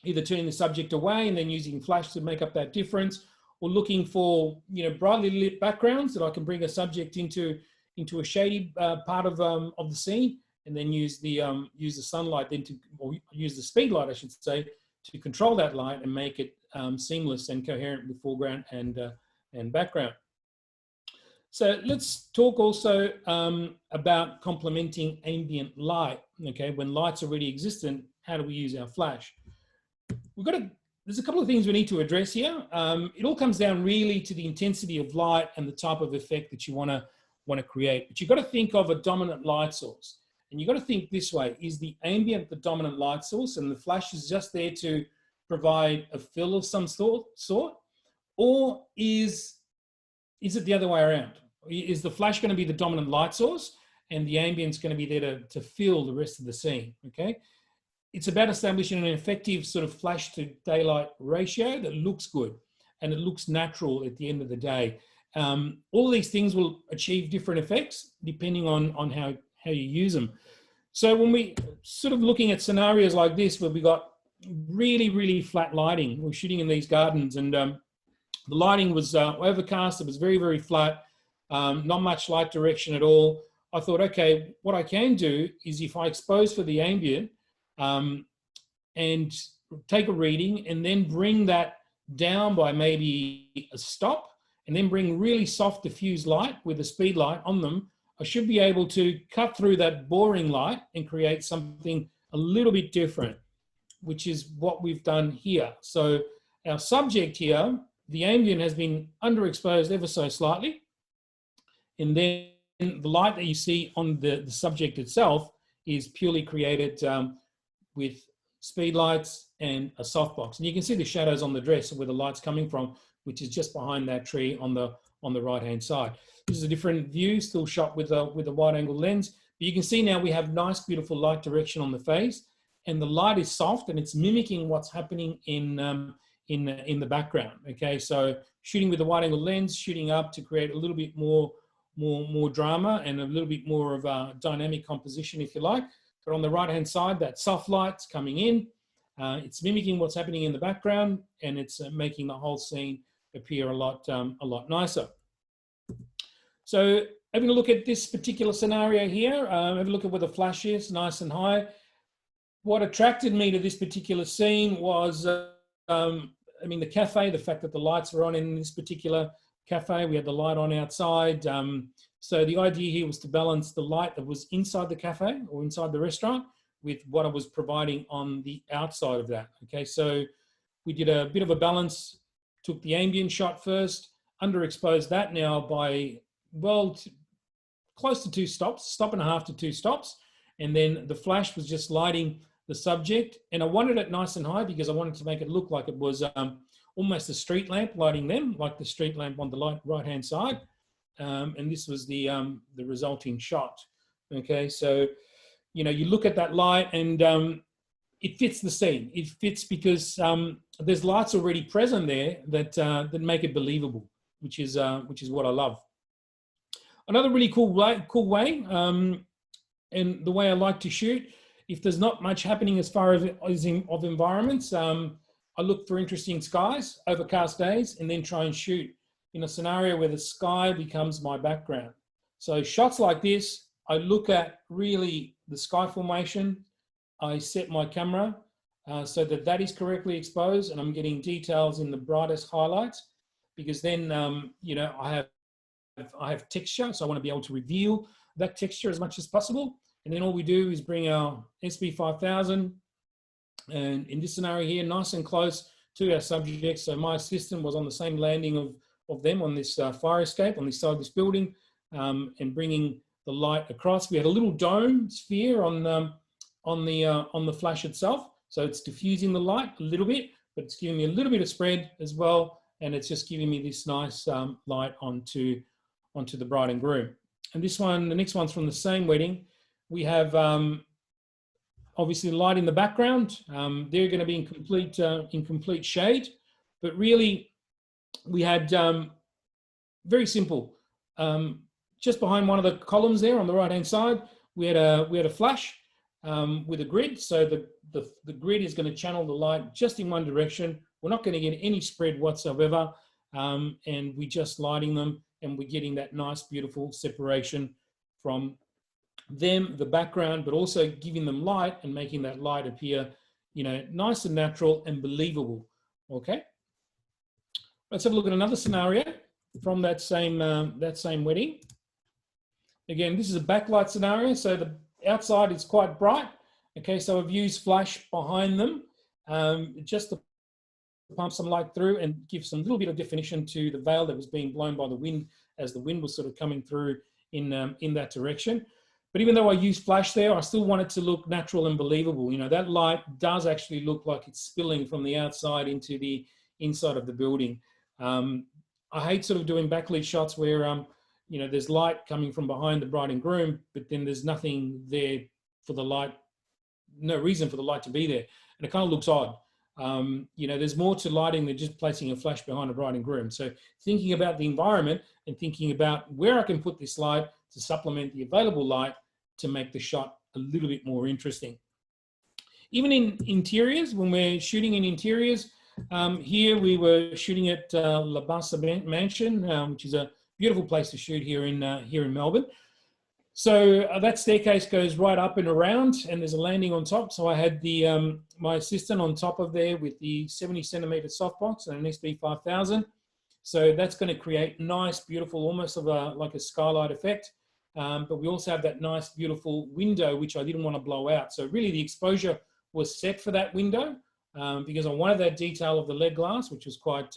either turning the subject away and then using flash to make up that difference, or looking for, you know, brightly lit backgrounds that I can bring a subject into into a shady part of the scene, and then use the sunlight then to, or use the speed light, I should say, to control that light and make it seamless and coherent with foreground and background. So let's talk also about complementing ambient light. Okay, when light's already existent, how do we use our flash? There's a couple of things we need to address here. It all comes down really to the intensity of light and the type of effect that you want to create. But you've got to think of a dominant light source. And you've got to think this way: is the ambient the dominant light source and the flash is just there to provide a fill of some sort? Or is it the other way around? Is the flash going to be the dominant light source and the ambient's going to be there to fill the rest of the scene? Okay. It's about establishing an effective sort of flash to daylight ratio that looks good and it looks natural at the end of the day. All these things will achieve different effects depending on how you use them. So when we sort of looking at scenarios like this, where we got really, really flat lighting, we're shooting in these gardens, and the lighting was overcast. It was very, very flat, not much light direction at all. I thought, okay, what I can do is if I expose for the ambient, and take a reading and then bring that down by maybe a stop and then bring really soft diffuse light with a speed light on them, I should be able to cut through that boring light and create something a little bit different, which is what we've done here. So our subject here, the ambient has been underexposed ever so slightly. And then the light that you see on the subject itself is purely created with speed lights and a softbox. And you can see the shadows on the dress where the light's coming from, which is just behind that tree on the right-hand side. This is a different view, still shot with a wide-angle lens. But you can see now we have nice, beautiful light direction on the face, and the light is soft and it's mimicking what's happening in the background. Okay, so shooting with a wide-angle lens, shooting up to create a little bit more drama and a little bit more of a dynamic composition, if you like. But on the right-hand side, that soft light's coming in. It's mimicking what's happening in the background, and it's making the whole scene appear a lot nicer. So having a look at this particular scenario here, have a look at where the flash is, nice and high. What attracted me to this particular scene was, I mean, the cafe, the fact that the lights were on in this particular cafe. We had the light on outside. So the idea here was to balance the light that was inside the cafe or inside the restaurant with what I was providing on the outside of that. Okay, so we did a bit of a balance, took the ambient shot first, underexposed that now by, well, close to 2 stops, stop and a half to 2 stops. And then the flash was just lighting the subject. And I wanted it nice and high because I wanted to make it look like it was almost a street lamp lighting them, like the street lamp on the right-hand side. And this was the resulting shot. Okay, so, you know, you look at that light and it fits the scene. It fits because there's lights already present there that make it believable, which is what I love. Another really cool way, and the way I like to shoot, if there's not much happening as far as of environments, I look for interesting skies, overcast days, and then try and shoot in a scenario where the sky becomes my background. So shots like this, I look at really the sky formation. I set my camera so that is correctly exposed and I'm getting details in the brightest highlights, because then, you know, I have texture, so I want to be able to reveal that texture as much as possible. And then all we do is bring our SB5000, and in this scenario here, nice and close to our subject. So my assistant was on the same landing of them on this fire escape on this side of this building, and bringing the light across. We had a little dome sphere on the flash itself, so it's diffusing the light a little bit, but it's giving me a little bit of spread as well, and it's just giving me this nice light onto the bride and groom. And this one, the next one's from the same wedding. We have obviously light in the background. They're going to be in complete shade, but really we had very simple. Just behind one of the columns there on the right hand side, we had a flash with a grid. So the grid is going to channel the light just in one direction. We're not going to get any spread whatsoever, and we're just lighting them, and we're getting that nice, beautiful separation from them, the background, but also giving them light and making that light appear, you know, nice and natural and believable. Okay. Let's have a look at another scenario from that same wedding. Again, this is a backlight scenario, so the outside is quite bright. Okay, so I've used flash behind them just to pump some light through and give some little bit of definition to the veil that was being blown by the wind as the wind was sort of coming through in that direction. But even though I used flash there, I still want it to look natural and believable. You know, that light does actually look like it's spilling from the outside into the inside of the building. I hate sort of doing backlit shots where, you know, there's light coming from behind the bride and groom, but then there's nothing there for the light, no reason for the light to be there. And it kind of looks odd. You know, there's more to lighting than just placing a flash behind a bride and groom. So thinking about the environment and thinking about where I can put this light to supplement the available light to make the shot a little bit more interesting. Even in interiors, when we're shooting in interiors, here we were shooting at La Bassa Mansion, which is a beautiful place to shoot here in Melbourne. So that staircase goes right up and around, and there's a landing on top. So I had the my assistant on top of there with the 70 centimeter softbox and an SB 5000. So that's going to create nice, beautiful, almost of like a skylight effect. But we also have that nice, beautiful window, which I didn't want to blow out. So really the exposure was set for that window because I wanted that detail of the lead glass, which was quite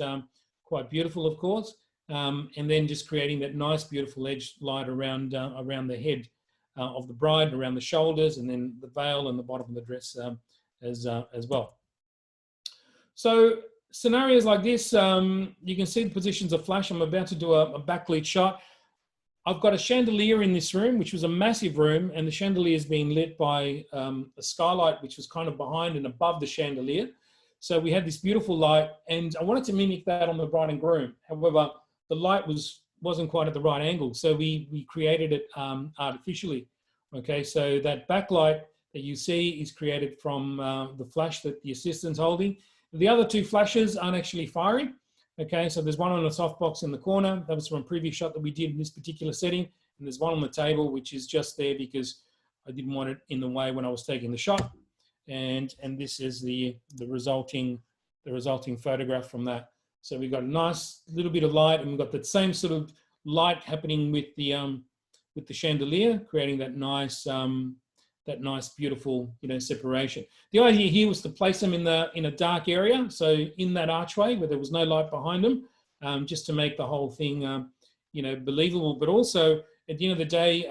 beautiful, of course. And then just creating that nice, beautiful edge light around the head of the bride, around the shoulders, and then the veil and the bottom of the dress as well. So scenarios like this, you can see the positions of flash. I'm about to do a backlit shot. I've got a chandelier in this room, which was a massive room, and the chandelier is being lit by a skylight, which was kind of behind and above the chandelier. So we had this beautiful light, and I wanted to mimic that on the bride and groom. However, the light wasn't quite at the right angle, so we created it artificially. Okay, so that backlight that you see is created from the flash that the assistant's holding. The other two flashes aren't actually firing. Okay, so there's one on a softbox in the corner. That was from a previous shot that we did in this particular setting. And there's one on the table, which is just there because I didn't want it in the way when I was taking the shot. And this is the resulting photograph from that. So we've got a nice little bit of light, and we've got that same sort of light happening with the chandelier, creating that nice beautiful, you know, separation. The idea here was to place them in a dark area, so in that archway where there was no light behind them, just to make the whole thing, you know, believable. But also at the end of the day,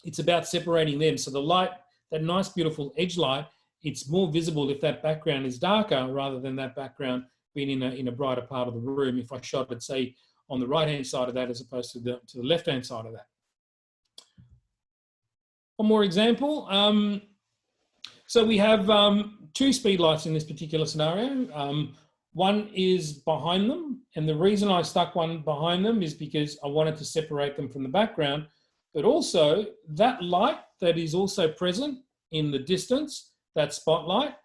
it's about separating them. So the light, that nice beautiful edge light, it's more visible if that background is darker rather than that background being in a brighter part of the room. If I shot it, say, on the right hand side of that as opposed to the left hand side of that. One more example. So we have two speed lights in this particular scenario. One is behind them, and the reason I stuck one behind them is because I wanted to separate them from the background, but also that light that is also present in the distance, that spotlight,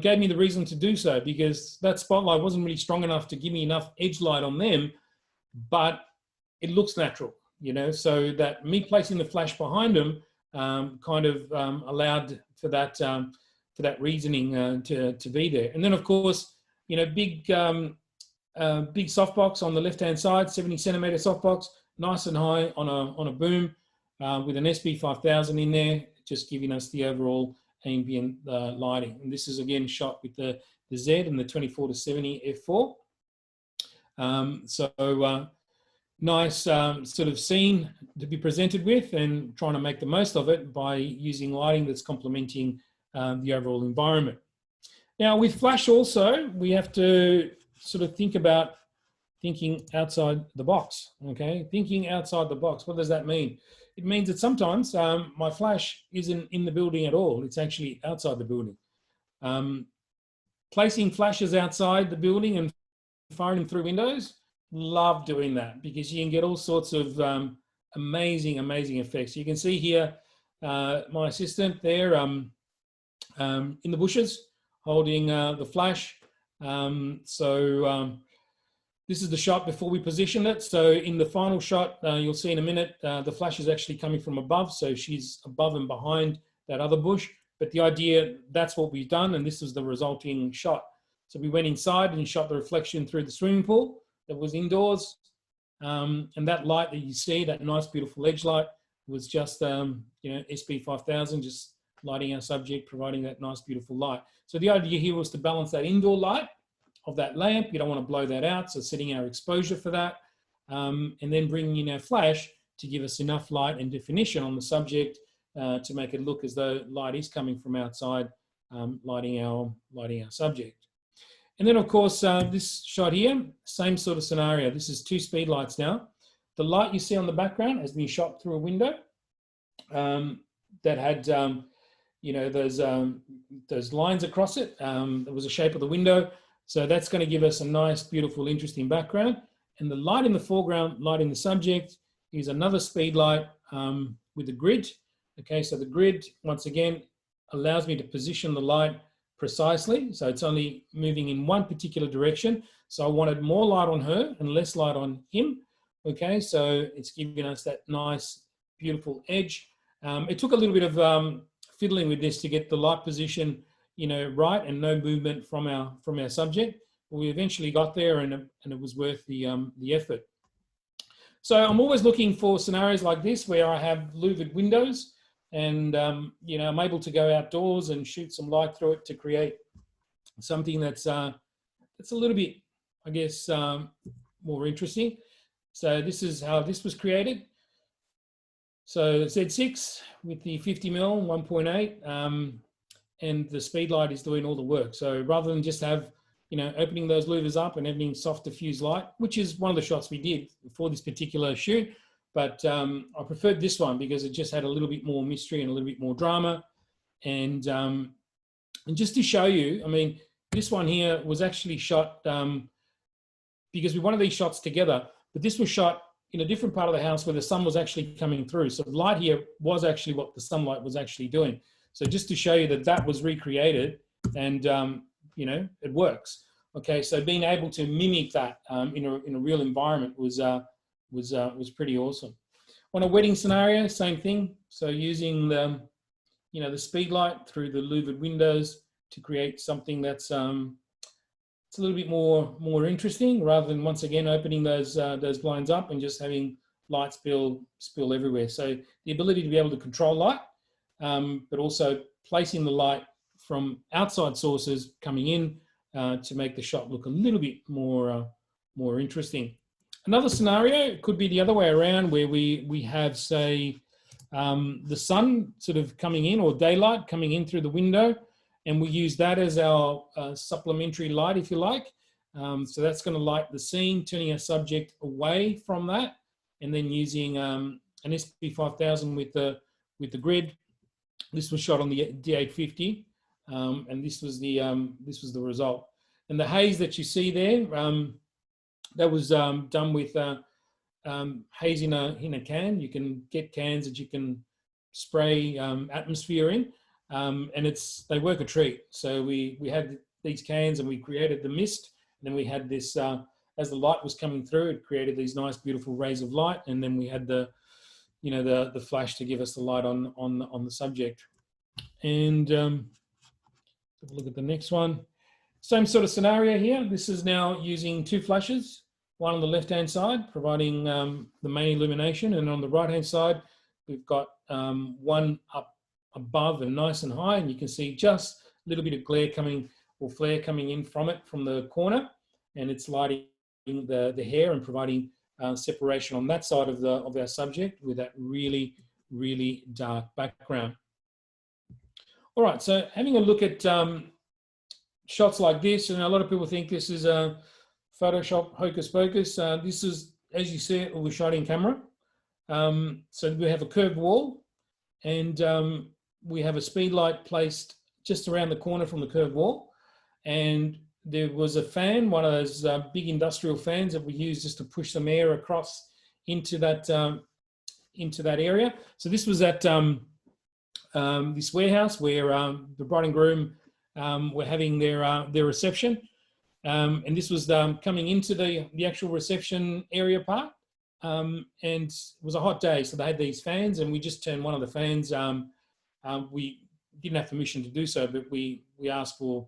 gave me the reason to do so, because that spotlight wasn't really strong enough to give me enough edge light on them, but it looks natural, you know, so that me placing the flash behind them kind of allowed for that reasoning to be there. And then of course, you know, big softbox on the left hand side, 70 centimeter softbox, nice and high on a boom with an SB 5000 in there, just giving us the overall ambient lighting. And this is again shot with the Z and the 24-70 f4. So nice sort of scene to be presented with, and trying to make the most of it by using lighting that's complementing the overall environment. Now with flash also, we have to sort of think about thinking outside the box, okay? Thinking outside the box, what does that mean? It means that sometimes my flash isn't in the building at all, it's actually outside the building. Placing flashes outside the building and firing them through windows, love doing that because you can get all sorts of amazing effects. You can see here my assistant there in the bushes holding the flash. This is the shot before we positioned it. So in the final shot, you'll see in a minute, the flash is actually coming from above. So she's above and behind that other bush. But the idea, that's what we've done. And this is the resulting shot. So we went inside and shot the reflection through the swimming pool that was indoors. And that light that you see, that nice, beautiful edge light, was just, SB5000, just lighting our subject, providing that nice, beautiful light. So the idea here was to balance that indoor light of that lamp. You don't want to blow that out, so setting our exposure for that, and then bringing in our flash to give us enough light and definition on the subject to make it look as though light is coming from outside, lighting our subject. And then, of course, this shot here, same sort of scenario. This is 2 speed lights now. The light you see on the background has been shot through a window that had, those lines across it. That was the shape of the window. So that's going to give us a nice, beautiful, interesting background. And the light in the foreground, lighting the subject, is another speed light with a grid. Okay, so the grid, once again, allows me to position the light precisely. So it's only moving in one particular direction. So I wanted more light on her and less light on him. Okay, so it's giving us that nice, beautiful edge. It took a little bit of fiddling with this to get the light position, right, and no movement from our subject. But we eventually got there, and it was worth the effort. So I'm always looking for scenarios like this where I have louvered windows, and I'm able to go outdoors and shoot some light through it to create something that's a little bit, I guess, more interesting. So this is how this was created. So Z6 with the 50mm 1.8, and the speed light is doing all the work. So rather than just have, opening those louvers up and having soft diffuse light, which is one of the shots we did for this particular shoot, but I preferred this one because it just had a little bit more mystery and a little bit more drama. And just to show you, I mean, this one here was actually shot because we wanted these shots together, but this was shot in a different part of the house where the sun was actually coming through. So the light here was actually what the sunlight was actually doing. So just to show you that that was recreated, and it works. Okay, so being able to mimic that in a real environment was pretty awesome. On a wedding scenario, same thing. So using the speed light through the louvered windows to create something that's it's a little bit more interesting, rather than once again opening those blinds up and just having light spill everywhere. So the ability to be able to control light, but also placing the light from outside sources coming in to make the shot look a little bit more interesting. Another scenario could be the other way around, where we have, say, the sun sort of coming in, or daylight coming in through the window, and we use that as our supplementary light, if you like. So that's going to light the scene, turning our subject away from that, and then using an SB5000 with the grid. This was shot on the D850, and this was the result. And the haze that you see there, that was done with haze in a can. You can get cans that you can spray atmosphere in. And they work a treat. So we had these cans and we created the mist. And then we had this, as the light was coming through, it created these nice, beautiful rays of light. And then we had the flash to give us the light on the subject. And have a look at the next one. Same sort of scenario here. This is now using 2 flashes, one on the left-hand side, providing the main illumination. And on the right-hand side, we've got one up above and nice and high, and you can see just a little bit of glare coming, or flare coming in from it from the corner, and it's lighting the hair and providing separation on that side of our subject with that really, really dark background. All right, so having a look at shots like this, and a lot of people think this is a Photoshop hocus pocus. This is, as you see it, was shot in camera. So we have a curved wall, and we have a speed light placed just around the corner from the curved wall. And there was a fan, one of those big industrial fans that we use just to push some air across into that area. So this was at this warehouse where the bride and groom were having their reception. And this was coming into the actual reception area part. And it was a hot day, so they had these fans, and we just turned one of the fans. We didn't have permission to do so, but we asked for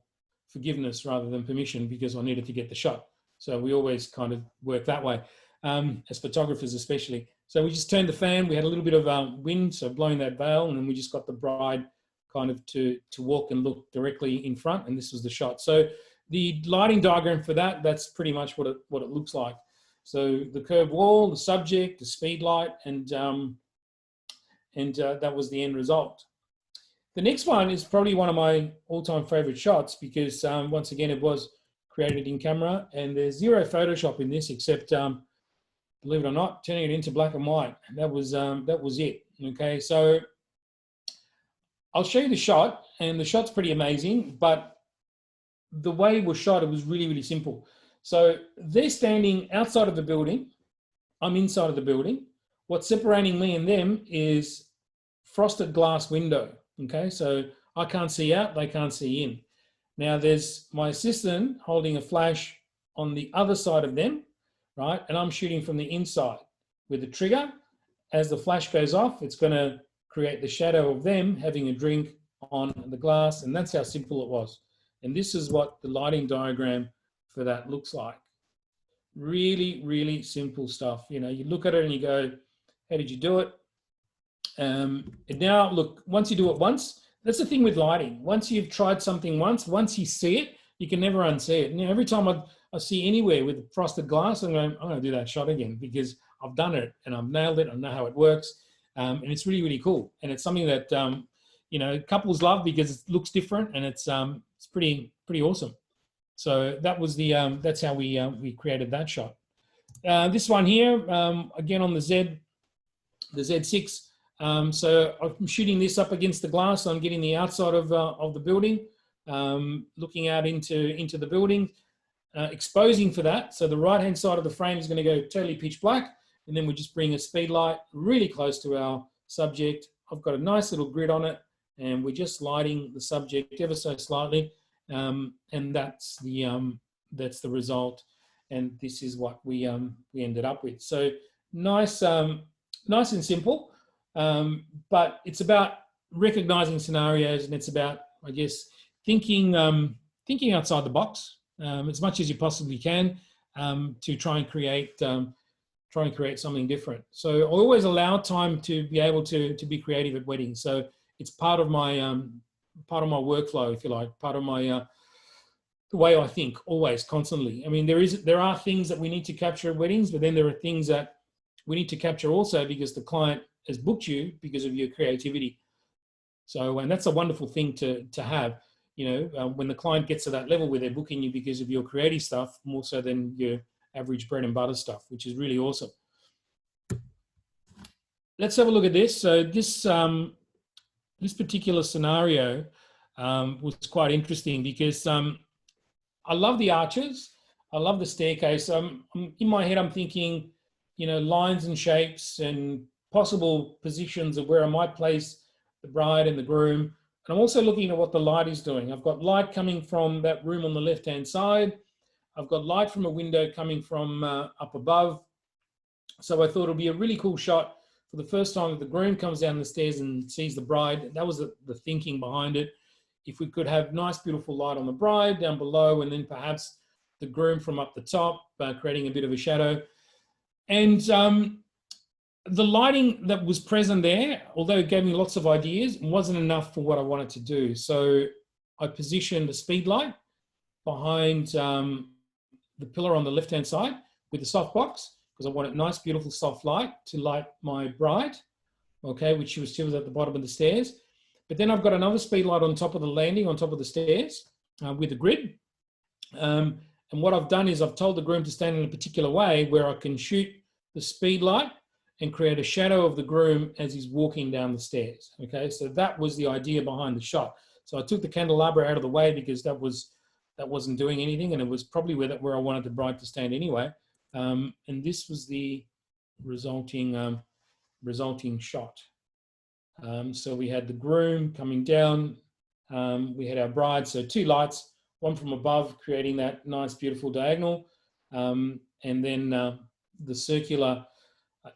forgiveness rather than permission because I needed to get the shot. So we always kind of work that way, as photographers especially. So we just turned the fan. We had a little bit of wind, so blowing that veil, and then we just got the bride kind of to walk and look directly in front, and this was the shot. So the lighting diagram for that's pretty much what it looks like. So the curved wall, the subject, the speed light, and that was the end result. The next one is probably one of my all-time favorite shots because once again, it was created in camera, and there's zero Photoshop in this except, believe it or not, turning it into black and white. That was it. Okay, so I'll show you the shot, and the shot's pretty amazing, but the way it was shot, it was really, really simple. So they're standing outside of the building. I'm inside of the building. What's separating me and them is frosted glass window. Okay, so I can't see out, they can't see in. Now there's my assistant holding a flash on the other side of them, right? And I'm shooting from the inside with the trigger. As the flash goes off, it's going to create the shadow of them having a drink on the glass, and that's how simple it was. And this is what the lighting diagram for that looks like. Really, really simple stuff. You know, you look at it and you go, how did you do it? And now, look, once you do it once, that's the thing with lighting. Once you've tried something once you see it, you can never unsee it. And, you know, every time I see anywhere with frosted glass, I'm going to do that shot again because I've done it and I've nailed it. I know how it works. And it's really, really cool. And it's something that, you know, couples love because it looks different and it's pretty awesome. So that was that's how we created that shot. This one here, again on the Z6. So I'm shooting this up against the glass. I'm getting the outside of the building, looking out into the building, exposing for that. So the right-hand side of the frame is going to go totally pitch black, and then we just bring a speed light really close to our subject. I've got a nice little grid on it, and we're just lighting the subject ever so slightly, and that's the result. And this is what we ended up with. So nice, nice and simple. But it's about recognizing scenarios, and it's about, I guess, thinking outside the box as much as you possibly can to try and create something different. So I always allow time to be able to be creative at weddings. So it's part of my workflow, if you like, part of my the way I think, always, constantly. I mean, there are things that we need to capture at weddings, but then there are things that we need to capture also because the client has booked you because of your creativity. So, and that's a wonderful thing to have, you know, when the client gets to that level where they're booking you because of your creative stuff, more so than your average bread and butter stuff, which is really awesome. Let's have a look at this. So this particular scenario was quite interesting because I love the arches. I love the staircase. In my head, I'm thinking, you know, lines and shapes and possible positions of where I might place the bride and the groom. And I'm also looking at what the light is doing. I've got light coming from that room on the left-hand side. I've got light from a window coming from up above. So I thought it'd be a really cool shot for the first time that the groom comes down the stairs and sees the bride. That was the thinking behind it. If we could have nice, beautiful light on the bride down below, and then perhaps the groom from up the top, creating a bit of a shadow. And the lighting that was present there, although it gave me lots of ideas, wasn't enough for what I wanted to do. So I positioned a speed light behind the pillar on the left-hand side with the softbox, because I wanted nice, beautiful, soft light to light my bride, okay, which she was at the bottom of the stairs. But then I've got another speed light on top of the landing, on top of the stairs with a grid. And what I've done is I've told the groom to stand in a particular way where I can shoot the speed light and create a shadow of the groom as he's walking down the stairs. Okay, so that was the idea behind the shot. So I took the candelabra out of the way because that wasn't doing anything, and it was probably where I wanted the bride to stand anyway. And this was the resulting shot. So we had the groom coming down, we had our bride, so two lights one from above, creating that nice, beautiful diagonal, and then the circular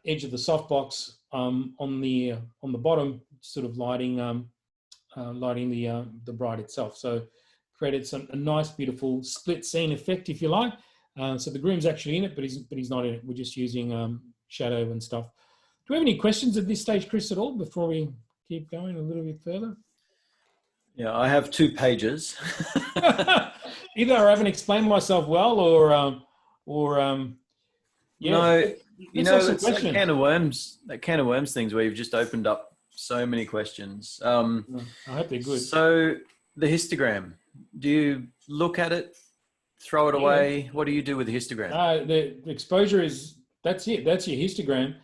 edge of the softbox on the bottom, sort of lighting the bride itself. So created a nice, beautiful split scene effect, if you like. So the groom's actually in it, but he's not in it. We're just using shadow and stuff. Do we have any questions at this stage, Chris, at all, before we keep going a little bit further? Yeah, I have 2 pages. Either I haven't explained myself well, or yeah. No, you know, it's that can of worms things where you've just opened up so many questions. I hope they're good. So the histogram, do you look at it, throw it away? What do you do with the histogram? The exposure is, that's it. That's your histogram.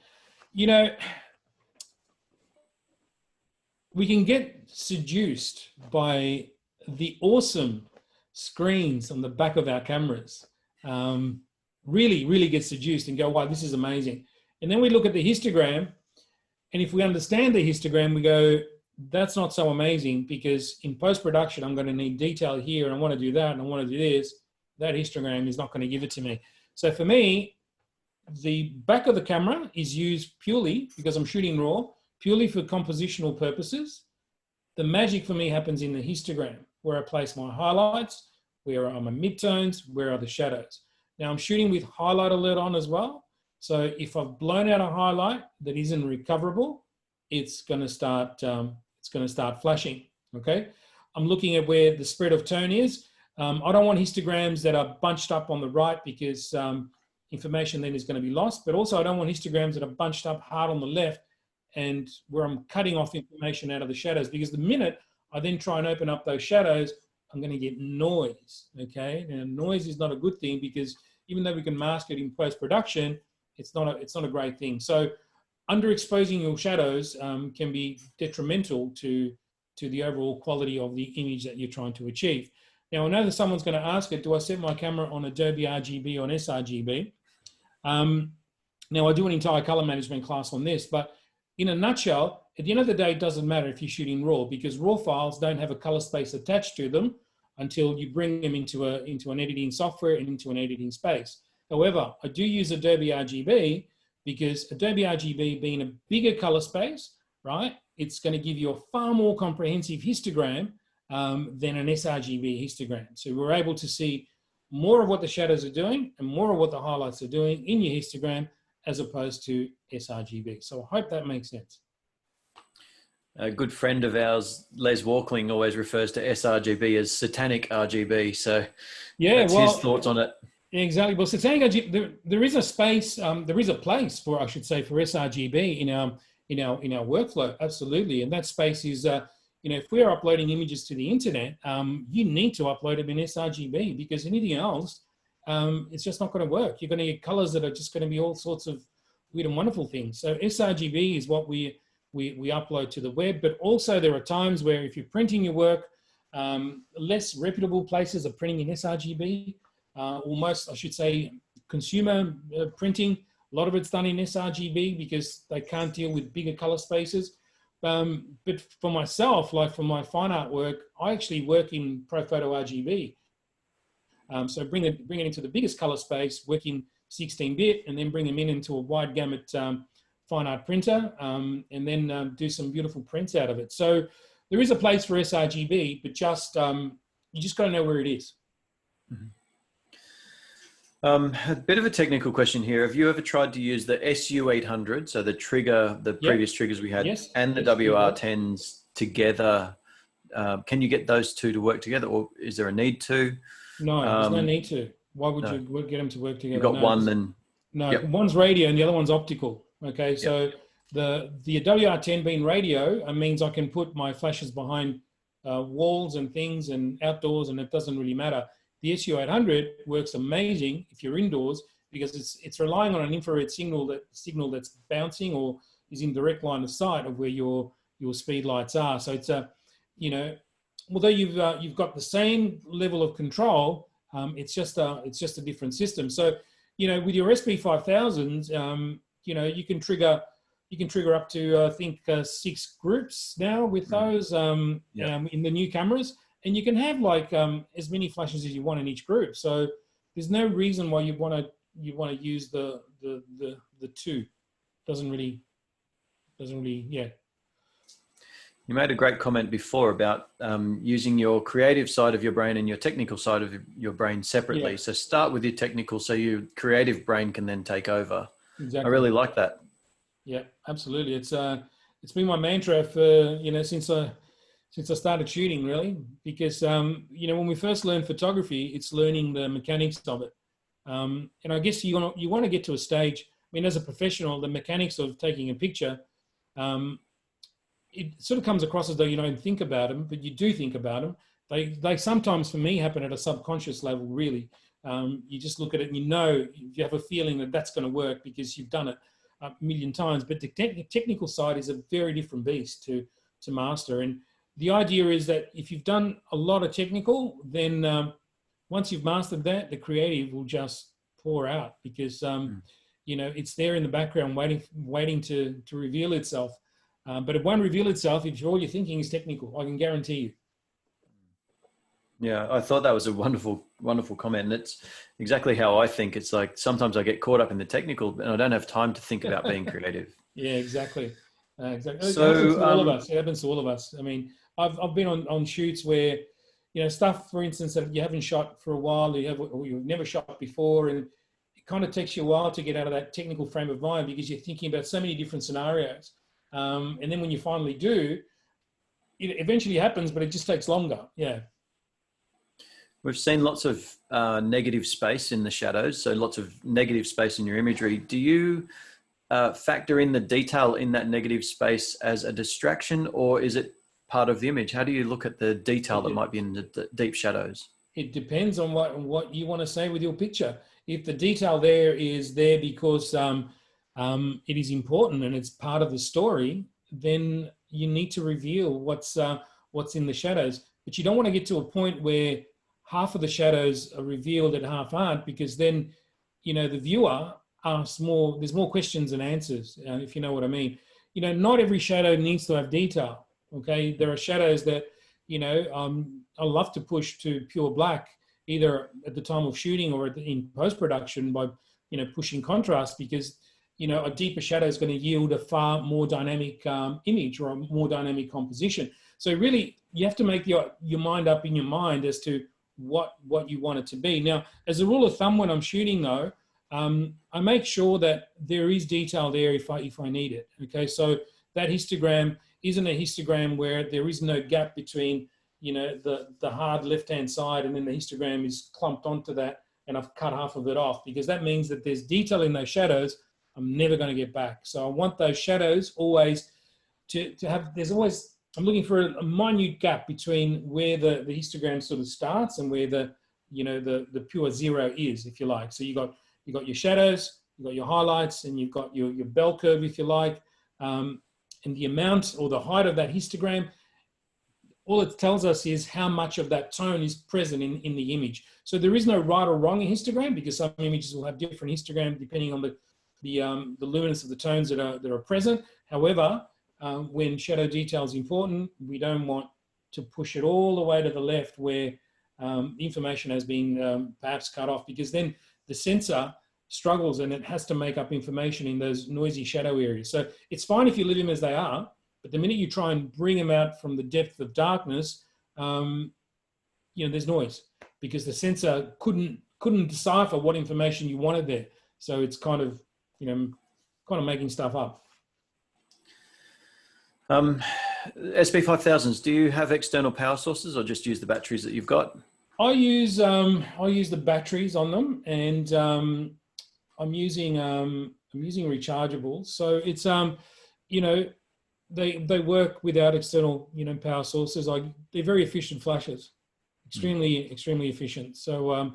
You know, we can get seduced by the awesome screens on the back of our cameras. Really, really get seduced and go, wow, this is amazing. And then we look at the histogram, and if we understand the histogram, we go, that's not so amazing, because in post-production, I'm going to need detail here, and I want to do that, and I want to do this. That histogram is not going to give it to me. So for me, the back of the camera is used purely, because I'm shooting raw, purely for compositional purposes. The magic for me happens in the histogram, where I place my highlights, where are my midtones, where are the shadows. Now I'm shooting with highlight alert on as well. So if I've blown out a highlight that isn't recoverable, it's going to start flashing. Okay. I'm looking at where the spread of tone is. I don't want histograms that are bunched up on the right, because information then is going to be lost. But also I don't want histograms that are bunched up hard on the left, and where I'm cutting off information out of the shadows, because the minute I then try and open up those shadows, I'm going to get noise. Okay. Now noise is not a good thing, because even though we can mask it in post-production, it's not a great thing. So underexposing your shadows can be detrimental to the overall quality of the image that you're trying to achieve. Now, I know that someone's going to ask it, do I set my camera on Adobe RGB or on sRGB? Now, I do an entire color management class on this, but in a nutshell, at the end of the day, it doesn't matter if you're shooting RAW, because RAW files don't have a color space attached to them until you bring them into an editing software and into an editing space. However, I do use Adobe RGB, because Adobe RGB being a bigger color space, right, it's going to give you a far more comprehensive histogram than an sRGB histogram. So we're able to see more of what the shadows are doing and more of what the highlights are doing in your histogram, as opposed to sRGB. So I hope that makes sense. A good friend of ours, Les Walkling, always refers to sRGB as satanic RGB. So yeah, that's his thoughts on it. Exactly. Well, satanic RGB, there is a space, there is a place for, I should say, for sRGB in our workflow. Absolutely. And that space is, if we're uploading images to the internet, you need to upload them in sRGB, because anything else, it's just not going to work. You're going to get colors that are just going to be all sorts of weird and wonderful things. So sRGB is what we upload to the web, but also there are times where if you're printing your work, less reputable places are printing in sRGB, almost, I should say, consumer printing. A lot of it's done in sRGB because they can't deal with bigger color spaces. But for myself, like for my fine art work, I actually work in ProPhoto RGB. So bring it into the biggest color space, work in 16-bit, and then bring them into a wide gamut fine art printer, and then do some beautiful prints out of it. So there is a place for sRGB, but just you just got to know where it is. Mm-hmm. A bit of a technical question here. Have you ever tried to use the SU800, so the trigger, the previous triggers we had, and the WR10s together? Can you get those two to work together, or is there a need to? No, there's no need to. Why would you get them to work together? You've got one, then. No, one's radio and the other one's optical. Okay, so the WR10 being radio means I can put my flashes behind walls and things and outdoors, and it doesn't really matter. The SU800 works amazing if you're indoors, because it's relying on an infrared signal that's bouncing or is in direct line of sight of where your speed lights are. So it's although you've got the same level of control, it's just a different system. So with your SP5000s, you can trigger up to I think 6 groups now with those in the new cameras. and you can have like as many flashes as you want in each group. So there's no reason why you want to use the two. Doesn't really, yeah. You made a great comment before about using your creative side of your brain and your technical side of your brain separately. Yeah. So start with your technical so your creative brain can then take over. Exactly. I really like that. Yeah, absolutely. It's been my mantra for, since I started shooting, really, because when we first learn photography, it's learning the mechanics of it. And I guess you want to get to a stage. I mean, as a professional, the mechanics of taking a picture, it sort of comes across as though you don't think about them, but you do think about them. They sometimes, for me, happen at a subconscious level, really. You just look at it and you have a feeling that that's going to work because you've done it a million times. But the technical side is a very different beast to master. And the idea is that if you've done a lot of technical, then once you've mastered that, the creative will just pour out because, it's there in the background waiting to reveal itself. But it won't reveal itself if all you're thinking is technical. I can guarantee you. Yeah, I thought that was a wonderful, wonderful comment. And it's exactly how I think. It's like sometimes I get caught up in the technical and I don't have time to think about being creative. Yeah, exactly. Exactly. So, it happens to all of us. It happens to all of us. I mean, I've been on shoots where, stuff, for instance, that you haven't shot for a while, or you've never shot before, and it kind of takes you a while to get out of that technical frame of mind because you're thinking about so many different scenarios. And then when you finally do, it eventually happens, but it just takes longer. Yeah. We've seen lots of negative space in the shadows, so lots of negative space in your imagery. Do you factor in the detail in that negative space as a distraction, or is it part of the image? How do you look at the detail that might be in the deep shadows? It depends on what you want to say with your picture. If the detail there is there because it is important and it's part of the story, then you need to reveal what's in the shadows. But you don't want to get to a point where half of the shadows are revealed and half aren't, because then, the viewer asks more, there's more questions than answers, if you know what I mean. Not every shadow needs to have detail, okay? There are shadows that, I love to push to pure black, either at the time of shooting or in post-production by, pushing contrast, because, a deeper shadow is going to yield a far more dynamic image or a more dynamic composition. So really, you have to make your mind up in your mind as to what you want it to be. Now, as a rule of thumb, when I'm shooting though, I make sure that there is detail there if I need it. Okay, so that histogram isn't a histogram where there is no gap between the hard left-hand side and then the histogram is clumped onto that and I've cut half of it off, because that means that there's detail in those shadows I'm never going to get back. So I want those shadows always to have, I'm looking for a minute gap between where the histogram sort of starts and where the pure zero is, if you like. So you got your shadows, you've got your highlights, and you've got your bell curve, if you like, and the amount or the height of that histogram. All it tells us is how much of that tone is present in the image. So there is no right or wrong in histogram, because some images will have different histogram depending on the luminance of the tones that are present. However, when shadow detail is important, we don't want to push it all the way to the left where information has been perhaps cut off, because then the sensor struggles and it has to make up information in those noisy shadow areas. So it's fine if you leave them as they are, but the minute you try and bring them out from the depth of darkness, there's noise, because the sensor couldn't decipher what information you wanted there. So it's kind of making stuff up. SP5000s, do you have external power sources or just use the batteries that you've got? I use the batteries on them, and I'm using rechargeables. So it's they work without external power sources. They're very efficient flashes, extremely efficient. So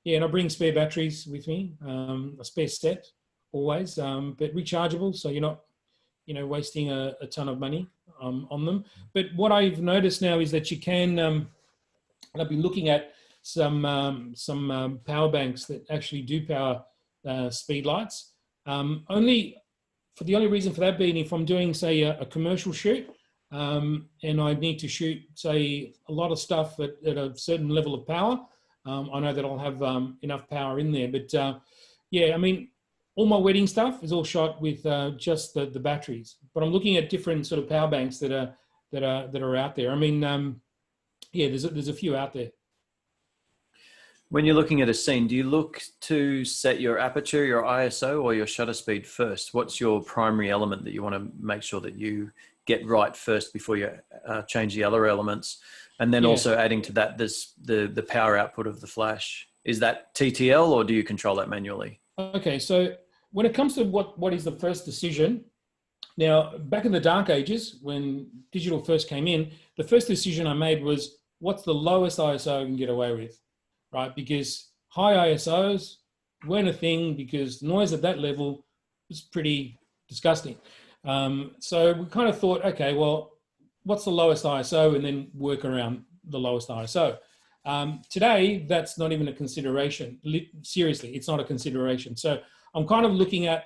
and I bring spare batteries with me, a spare set always, but rechargeable, so you're not wasting a ton of money on them. But what I've noticed now is that you can, and I've been looking at some power banks that actually do power speed lights. The only reason for that being, if I'm doing, say, a commercial shoot, and I need to shoot, say, a lot of stuff at a certain level of power, I know that I'll have enough power in there. But yeah, I mean, all my wedding stuff is all shot with just the batteries. But I'm looking at different sort of power banks that are out there. I mean, yeah, there's a few out there. When you're looking at a scene, do you look to set your aperture, your ISO, or your shutter speed first? What's your primary element that you want to make sure that you get right first before you change the other elements? And then also adding to that, the power output of the flash. Is that TTL, or do you control that manually? Okay, so when it comes to what is the first decision, now back in the dark ages when digital first came in, the first decision I made was, what's the lowest ISO I can get away with? Right, because high ISOs weren't a thing, because noise at that level was pretty disgusting. So we kind of thought, okay, well, what's the lowest ISO, and then work around the lowest ISO. Today, that's not even a consideration. Seriously, it's not a consideration. So I'm kind of looking at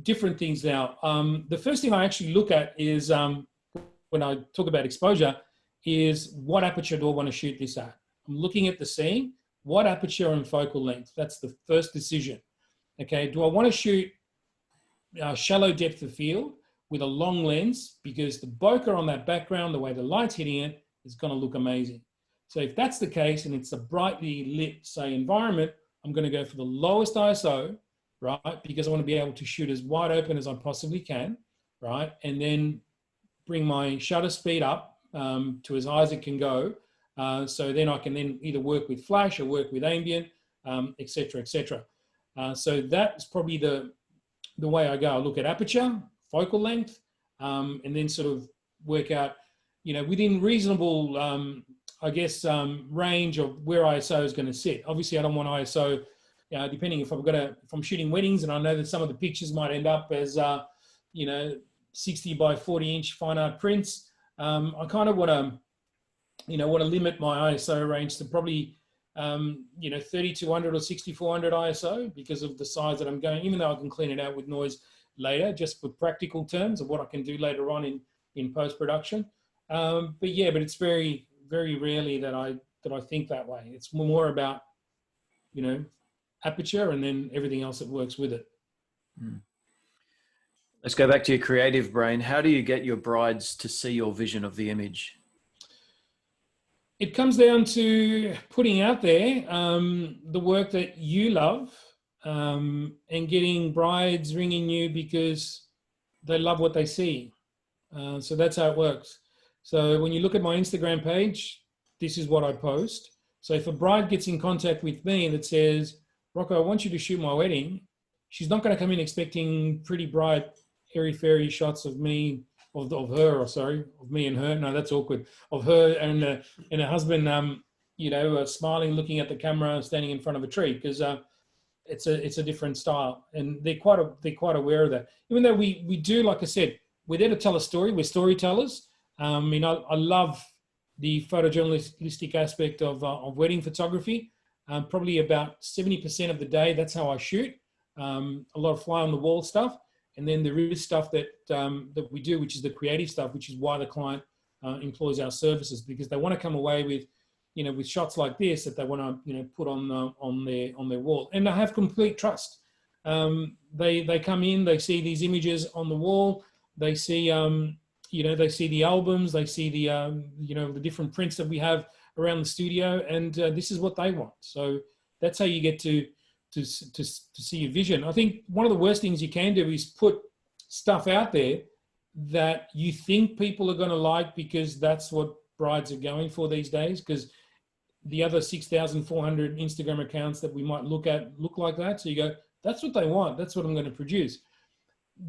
different things now. The first thing I actually look at is, when I talk about exposure, is what aperture do I want to shoot this at? I'm looking at the scene. What aperture and focal length? That's the first decision. Okay, do I want to shoot shallow depth of field with a long lens, because the bokeh on that background, the way the light's hitting it, is going to look amazing. So if that's the case and it's a brightly lit, say, environment, I'm going to go for the lowest ISO, right? Because I want to be able to shoot as wide open as I possibly can, right? And then bring my shutter speed up to as high as it can go. So then I can then either work with flash or work with ambient, et cetera, et cetera. So that's probably the way I go. I look at aperture, focal length, and then sort of work out, you know, within reasonable, I guess, range of where ISO is going to sit. Obviously, I don't want ISO, depending if I'm shooting weddings, and I know that some of the pictures might end up as, 60 by 40 inch fine art prints. I kind of want to, limit my ISO range to probably, 3200 or 6400 ISO, because of the size that I'm going, even though I can clean it out with noise later, just for practical terms of what I can do later on in post-production. But it's very, very rarely that I think that way. It's more about, aperture, and then everything else that works with it. Let's go back to your creative brain. How do you get your brides to see your vision of the image? It comes down to putting out there the work that you love, and getting brides ringing you because they love what they see. So that's how it works. So when you look at my Instagram page, this is what I post. So if a bride gets in contact with me that says, Rocco, I want you to shoot my wedding, she's not going to come in expecting pretty bright, airy-fairy shots of me, of me and her. No, that's awkward. Of her and her husband, smiling, looking at the camera, standing in front of a tree, because it's a different style, and they're quite aware of that. Even though we do, like I said, we're there to tell a story. We're storytellers. I love the photojournalistic aspect of wedding photography. Probably about 70% of the day, that's how I shoot. A lot of fly on the wall stuff. And then there is stuff that we do, which is the creative stuff, which is why the client employs our services, because they want to come away with, with shots like this that they want to, put on their wall. And I have complete trust. They come in, they see these images on the wall, they see, they see the albums, they see the, the different prints that we have around the studio, and this is what they want. So that's how you get to see your vision. I think one of the worst things you can do is put stuff out there that you think people are going to like, because that's what brides are going for these days, because the other 6,400 Instagram accounts that we might look at look like that. So you go, that's what they want. That's what I'm going to produce.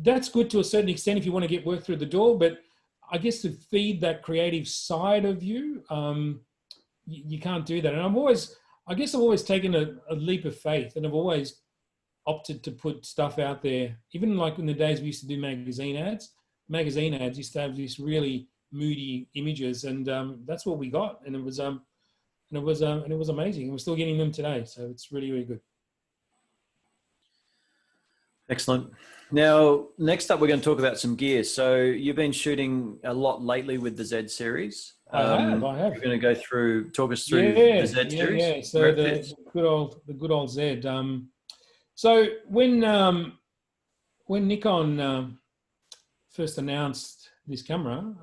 That's good to a certain extent if you want to get work through the door, but I guess to feed that creative side of you, you can't do that. And I've always taken a leap of faith, and I've always opted to put stuff out there. Even like in the days we used to do magazine ads used to have these really moody images, and that's what we got. And it was amazing. We're still getting them today. So it's really, really good. Excellent. Now, next up, we're going to talk about some gear. So you've been shooting a lot lately with the Z series. I have. You're going to talk us through the Yeah, Z series, yeah. So where it the fits. good old Z. So when Nikon first announced this camera,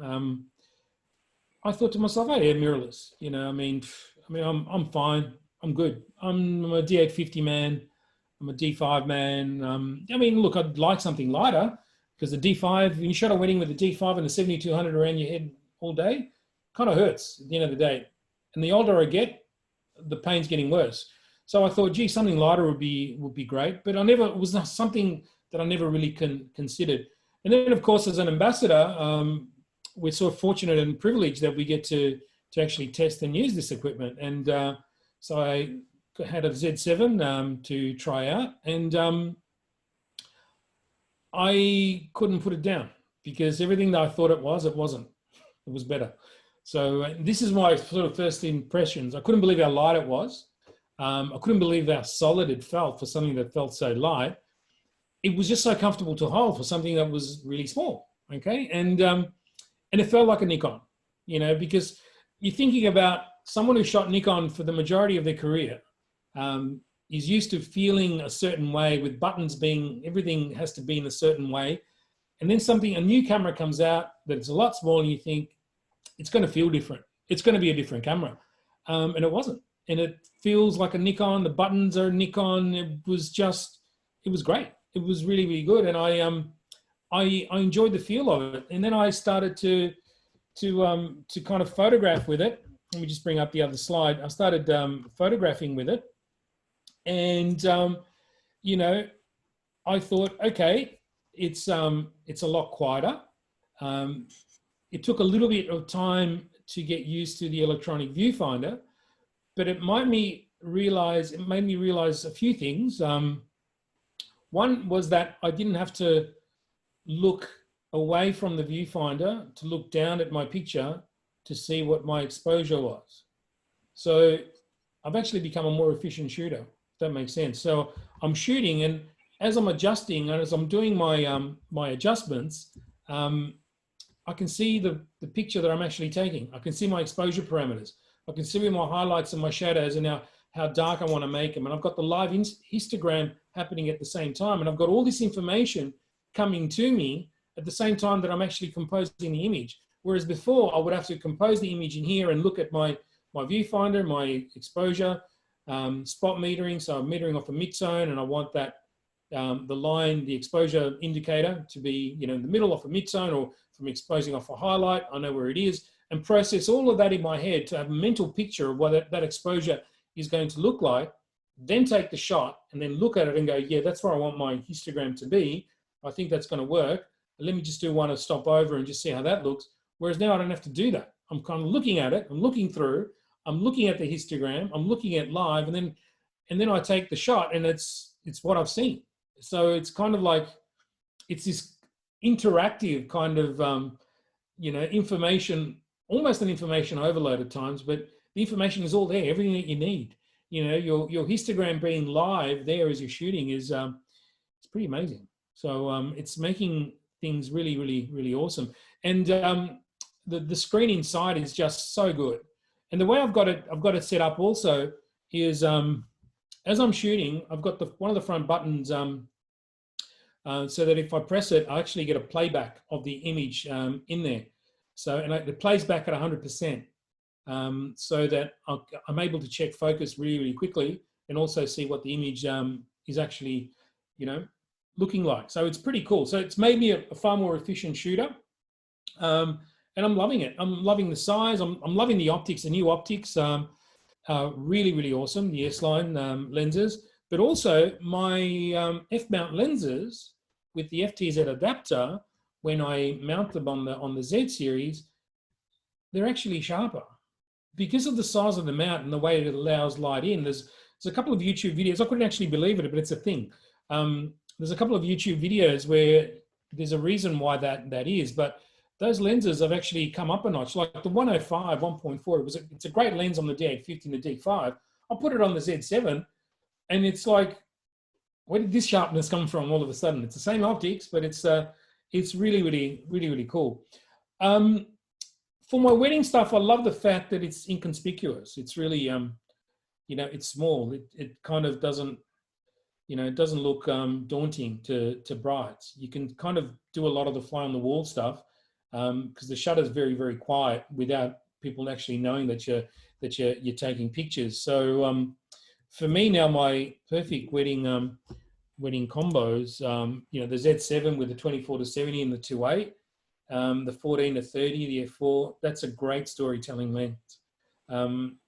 I thought to myself, "Oh yeah, mirrorless." You know, I'm fine. I'm good. I'm a D850 man. I'm a D5 man. Look, I'd like something lighter because the D5, when you shot a wedding with the D5 and the 7200 around your head all day, kind of hurts at the end of the day. And the older I get, the pain's getting worse. So I thought, gee, something lighter would be great. But it was not something that I never really considered. And then, of course, as an ambassador, we're so fortunate and privileged that we get to actually test and use this equipment. And so I had a Z7 to try out, and I couldn't put it down because everything that I thought it wasn't. It was better. So this is my sort of first impressions. I couldn't believe how light it was. I couldn't believe how solid it felt for something that felt so light. It was just so comfortable to hold for something that was really small. Okay, and it felt like a Nikon, you know, because you're thinking about someone who shot Nikon for the majority of their career. Is used to feeling a certain way with buttons everything has to be in a certain way. And then a new camera comes out that's a lot smaller and you think it's going to feel different. It's going to be a different camera. And it wasn't. And it feels like a Nikon. The buttons are Nikon. It was great. It was really, really good. And I enjoyed the feel of it. And then I started to kind of photograph with it. Let me just bring up the other slide. I started photographing with it. And, you know, I thought, okay, it's a lot quieter. It took a little bit of time to get used to the electronic viewfinder, but it made me realize a few things. One was that I didn't have to look away from the viewfinder to look down at my picture to see what my exposure was. So I've actually become a more efficient shooter, if that makes sense. So I'm shooting, and as I'm adjusting and as I'm doing my adjustments, I can see the picture that I'm actually taking. I can see my exposure parameters. I can see my highlights and my shadows and how dark I want to make them. And I've got the live histogram happening at the same time. And I've got all this information coming to me at the same time that I'm actually composing the image. Whereas before, I would have to compose the image in here and look at my viewfinder, my exposure, spot metering. So I'm metering off a mid-zone, and I want that the exposure indicator to be, you know, in the middle of a mid-zone, or from exposing off a highlight, I know where it is, and process all of that in my head to have a mental picture of what that exposure is going to look like, then take the shot and then look at it and go, yeah, that's where I want my histogram to be. I think that's going to work. Let me just do one to stop over and just see how that looks. Whereas now I don't have to do that. I'm kind of looking at it. I'm looking through. I'm looking at the histogram. I'm looking at live, and then I take the shot, and it's what I've seen. So it's kind of like, it's this interactive kind of, you know, information, almost an information overload at times, but the information is all there, everything that you need. You know, your histogram being live there as you're shooting is, it's pretty amazing. So it's making things really, really, really awesome. And the screen inside is just so good. And the way I've got it set up also is, as I'm shooting, I've got one of the front buttons so that if I press it, I actually get a playback of the image in there. So, and it plays back at 100%, so that I'm able to check focus really, really quickly, and also see what the image is actually, you know, looking like. So it's pretty cool. So it's made me a far more efficient shooter, and I'm loving it. I'm loving the size. I'm loving the optics, the new optics. Really, really awesome, the S-line lenses, but also my F-mount lenses with the FTZ adapter. When I mount them on the Z series, they're actually sharper because of the size of the mount and the way it allows light in. There's a couple of YouTube videos. I couldn't actually believe it, but it's a thing. There's a couple of YouTube videos where there's a reason why that is, but those lenses have actually come up a notch. Like the 105, 1.4, it's a great lens on the D850 and the D5. I put it on the Z7, and it's like where did this sharpness come from all of a sudden? It's the same optics, but it's really, really, really, really cool. For my wedding stuff, I love the fact that it's inconspicuous. It's really, you know, it's small. It kind of doesn't, you know, it doesn't look daunting to brides. You can kind of do a lot of the fly on the wall stuff because the shutter is very, very quiet without people actually knowing that you're taking pictures. So for me now, my perfect wedding wedding combos, you know, the Z7 with the 24-70 and the 2.8, the 14-30, the f4. That's a great storytelling lens.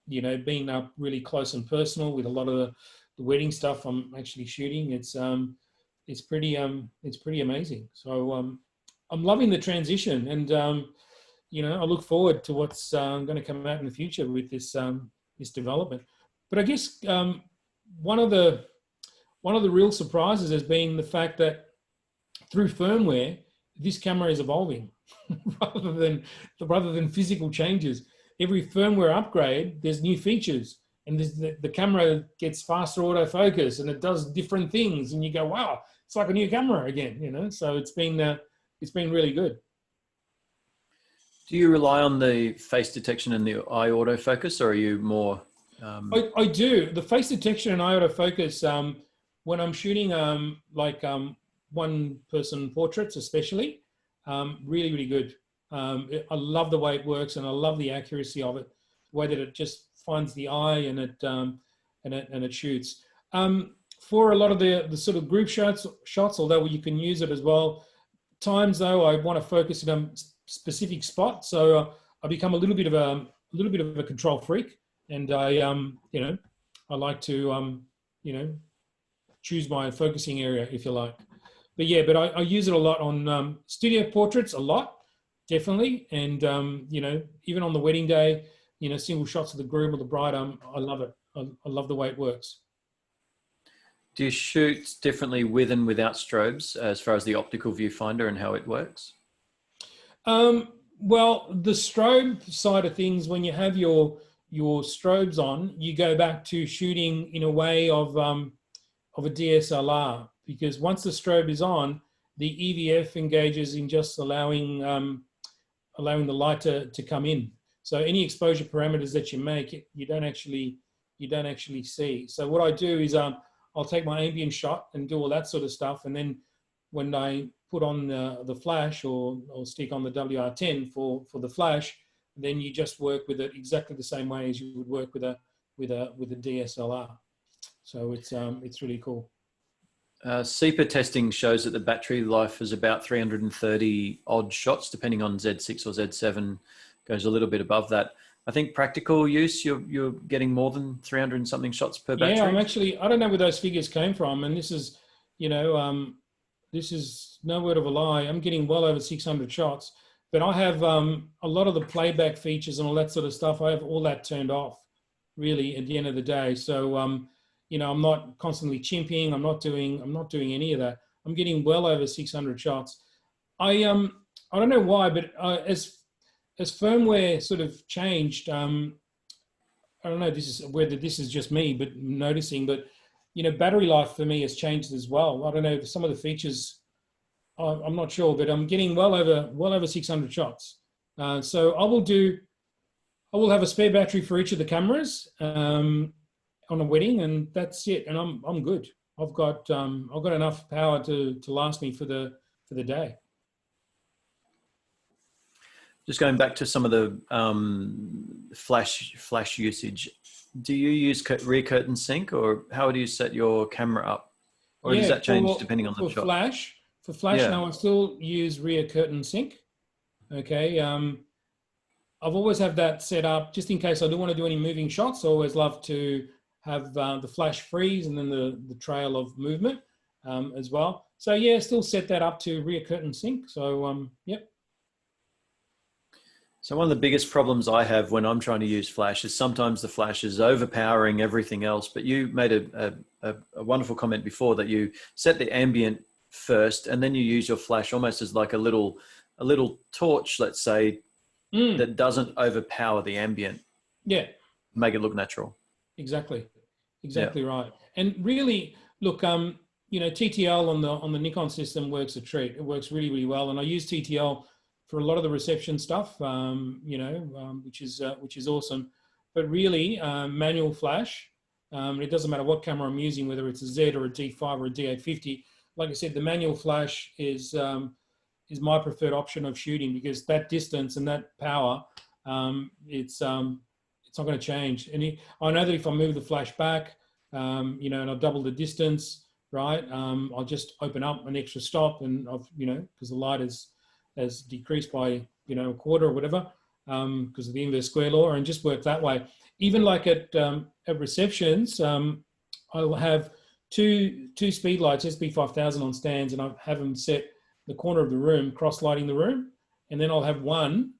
You know, being up really close and personal with a lot of the wedding stuff I'm actually shooting, it's pretty amazing. So I'm loving the transition, and you know, I look forward to what's going to come out in the future with this this development. But I guess one of the real surprises has been the fact that through firmware, this camera is evolving rather than physical changes. Every firmware upgrade, there's new features, and the camera gets faster autofocus, and it does different things, and you go, wow, it's like a new camera again, you know. So it's been really good. Do you rely on the face detection and the eye autofocus, or are you more? I do. The face detection and eye autofocus, when I'm shooting one-person portraits especially, really, really good. I love the way it works, and I love the accuracy of it, the way that it just finds the eye and it shoots. For a lot of the sort of group shots, although you can use it as well, times though I want to focus in a specific spot, so I become a little bit of a control freak, and I you know, I like to you know, choose my focusing area, if you like. But yeah, I use it a lot on studio portraits, a lot, definitely, and you know, even on the wedding day, you know, single shots of the groom or the bride, I love it. I love the way it works. Do you shoot differently with and without strobes as far as the optical viewfinder and how it works? Well, the strobe side of things, when you have your strobes on, you go back to shooting in a way of a DSLR, because once the strobe is on, the EVF engages in just allowing the light to come in. So any exposure parameters that you make, you don't actually see. So what I do is I'll take my ambient shot and do all that sort of stuff, and then when I put on the flash or stick on the WR10 for the flash, then you just work with it exactly the same way as you would work with a DSLR. So it's really cool. SEPA testing shows that the battery life is about 330 odd shots, depending on Z6 or Z7, goes a little bit above that. I think practical use, you're getting more than 300 and something shots per battery. Yeah, I don't know where those figures came from, and this is, you know, this is no word of a lie. I'm getting well over 600 shots, but I have a lot of the playback features and all that sort of stuff. I have all that turned off, really, at the end of the day. So, you know, I'm not constantly chimping. I'm not doing any of that. I'm getting well over 600 shots. I don't know why, but as firmware sort of changed, I don't know whether this is just me, but noticing, but you know, battery life for me has changed as well. I don't know, some of the features, I'm not sure, but I'm getting well over 600 shots. So I will have a spare battery for each of the cameras on a wedding, and that's it. And I'm good. I've got enough power to last me for the day. Just going back to some of the flash usage, do you use rear curtain sync, or how do you set your camera up? Or does that change depending on the shot? For flash, yeah. Now I still use rear curtain sync. Okay. I've always have that set up just in case I don't want to do any moving shots. I always love to have the flash freeze and then the trail of movement as well. So yeah, still set that up to rear curtain sync. So yep. So one of the biggest problems I have when I'm trying to use flash is sometimes the flash is overpowering everything else. But you made a wonderful comment before that you set the ambient first and then you use your flash almost as like a little torch, let's say, that doesn't overpower the ambient. Yeah. Make it look natural. Exactly. Right. And really, look, you know, TTL on the Nikon system works a treat. It works really, really well, and I use TTL for a lot of the reception stuff, you know, which is awesome. But really, manual flash. It doesn't matter what camera I'm using, whether it's a Z or a D5 or a D850. Like I said, the manual flash is my preferred option of shooting, because that distance and that power, it's not going to change. And I know that if I move the flash back, you know, and I'll double the distance, right? I'll just open up an extra stop, and you know, because the light has decreased by, you know, a quarter or whatever, because of the inverse square law, and just work that way. Even like at receptions, I'll have two speed lights, SB5000 on stands, and I'll have them set the corner of the room, cross lighting the room. And then I'll have one,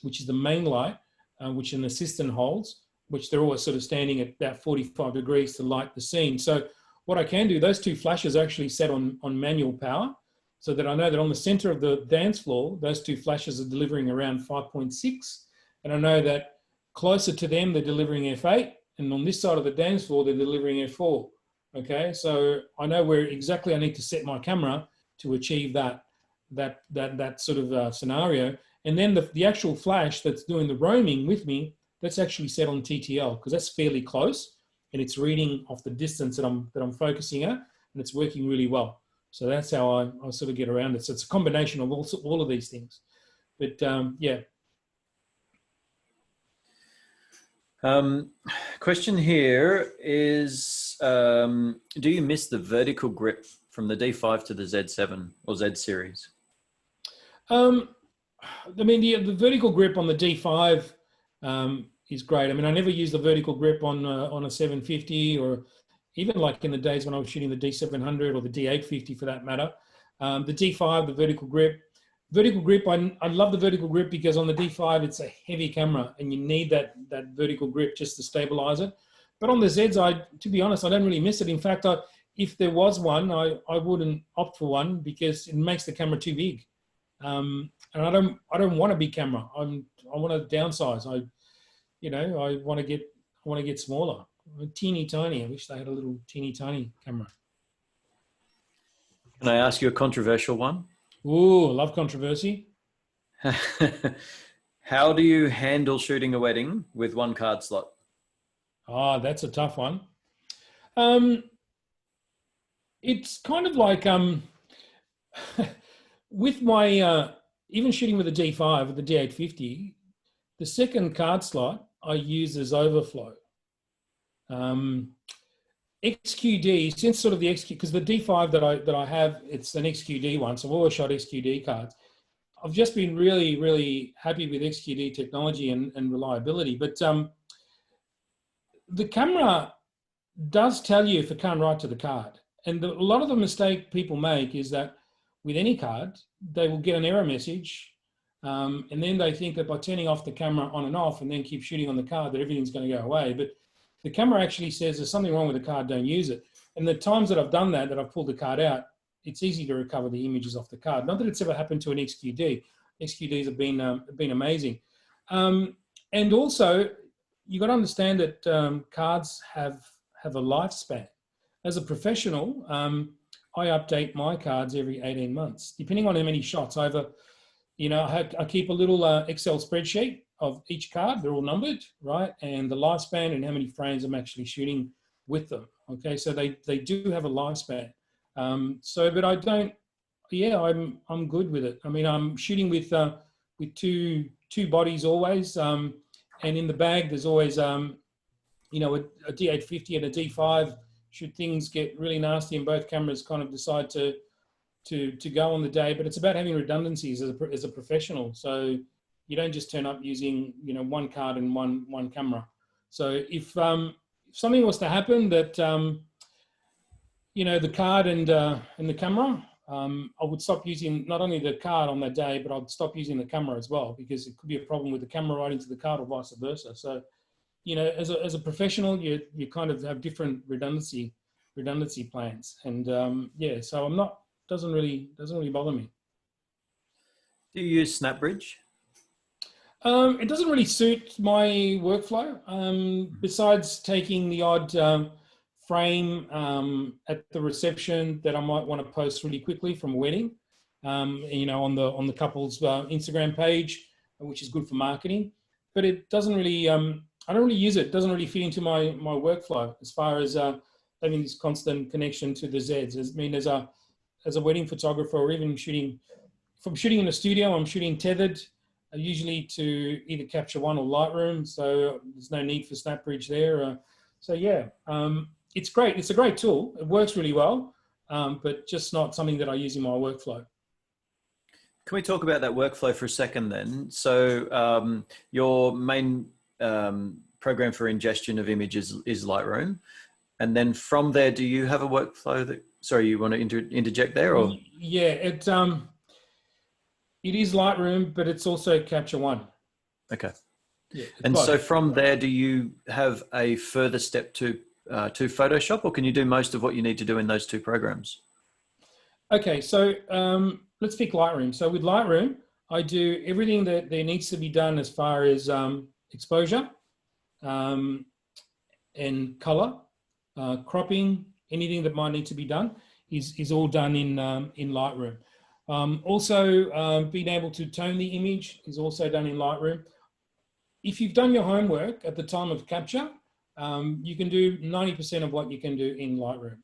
which is the main light, which an assistant holds, which they're always sort of standing at about 45 degrees to light the scene. So what I can do, those two flashes are actually set on manual power, so that I know that on the center of the dance floor, those two flashes are delivering around 5.6. And I know that closer to them, they're delivering F8. And on this side of the dance floor, they're delivering F4. Okay, so I know where exactly I need to set my camera to achieve that sort of scenario. And then the actual flash that's doing the roaming with me, that's actually set on TTL, because that's fairly close, and it's reading off the distance that I'm focusing at, and it's working really well. So that's how I sort of get around it. So it's a combination of all of these things. But yeah. Question here is, do you miss the vertical grip from the D5 to the Z7 or Z series? I mean, the vertical grip on the D5 is great. I mean, I never use the vertical grip on a 750, or even like in the days when I was shooting the D700 or the D850 for that matter. The D5, the vertical grip, I love the vertical grip, because on the D5, it's a heavy camera and you need that vertical grip just to stabilize it. But on the Zs, to be honest, I don't really miss it. In fact, if there was one, I wouldn't opt for one, because it makes the camera too big. And I don't want a big camera. I want to downsize. I want to get smaller. Teeny tiny. I wish they had a little teeny tiny camera. Can I ask you a controversial one? Ooh, I love controversy. How do you handle shooting a wedding with one card slot? Oh, that's a tough one. It's kind of like with my even shooting with a D5, with the D850, the second card slot I use as overflow. XQD, since sort of the XQ, because the D5 that I have, it's an XQD one, so I've always shot XQD cards. I've just been really, really happy with XQD technology and reliability. But the camera does tell you if it can't write to the card. And a lot of the mistake people make is that with any card, they will get an error message, and then they think that by turning off the camera on and off and then keep shooting on the card, that everything's going to go away. But the camera actually says there's something wrong with the card, don't use it. And the times that I've done that I've pulled the card out, it's easy to recover the images off the card. Not that it's ever happened to an XQD. XQDs have been amazing. And also, you've got to understand that cards have a lifespan. As a professional, I update my cards every 18 months, depending on how many shots. I keep a little Excel spreadsheet of each card. They're all numbered, right? And the lifespan and how many frames I'm actually shooting with them. Okay, so they do have a lifespan. But I don't. Yeah, I'm good with it. I mean, I'm shooting with two bodies always, and in the bag there's always a D850 and a D5. Should things get really nasty and both cameras kind of decide to go on the day, but it's about having redundancies as a professional. So you don't just turn up using one card and one camera. So if something was to happen that the card and the camera, I would stop using not only the card on that day, but I'd stop using the camera as well, because it could be a problem with the camera writing to the card or vice versa. So as a professional, you kind of have different redundancy plans, and so doesn't really bother me. Do you use SnapBridge? It doesn't really suit my workflow. Besides taking the odd frame at the reception that I might want to post really quickly from a wedding, you know, on the couple's Instagram page, which is good for marketing. But it doesn't really, I don't really use it. It doesn't really fit into my workflow as far as having this constant connection to the Zs. I mean, as a wedding photographer, or even shooting, if I'm shooting in a studio, I'm shooting tethered, usually to either Capture One or Lightroom. So there's no need for SnapBridge there. So yeah, it's great. It's a great tool. It works really well, but just not something that I use in my workflow. Can we talk about that workflow for a second then? So your main program for ingestion of images is Lightroom. And then from there, do you have a workflow that, sorry, you want to interject there? Or? Yeah, it is Lightroom, but it's also Capture One. Okay. Yeah, and so from there, do you have a further step to Photoshop, or can you do most of what you need to do in those two programs? Okay, so let's pick Lightroom. So with Lightroom, I do everything that there needs to be done as far as exposure and color, cropping, anything that might need to be done is all done in Lightroom. Also, being able to tone the image is also done in Lightroom. If you've done your homework at the time of capture, you can do 90% of what you can do in Lightroom.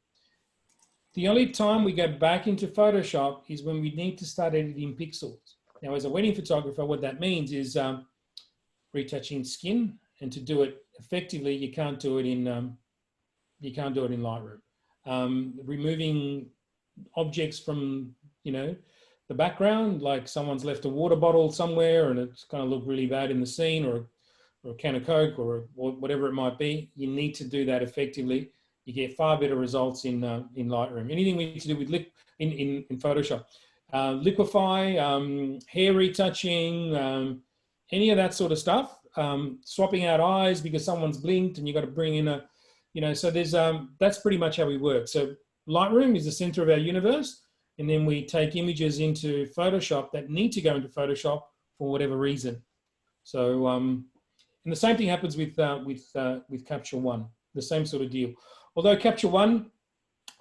The only time we go back into Photoshop is when we need to start editing pixels. Now, as a wedding photographer, what that means is retouching skin, and to do it effectively, you can't do it in Lightroom. Removing objects from, you know, the background, like someone's left a water bottle somewhere and it's going to look really bad in the scene, or a can of Coke, or whatever it might be. You need to do that effectively. You get far better results in Lightroom. Anything we need to do with in Photoshop, liquefy, hair retouching, any of that sort of stuff. Swapping out eyes because someone's blinked and you got to bring in a, you know. So there's that's pretty much how we work. So Lightroom is the center of our universe, and then we take images into Photoshop that need to go into Photoshop for whatever reason. So and the same thing happens with Capture One. The same sort of deal. Although Capture One,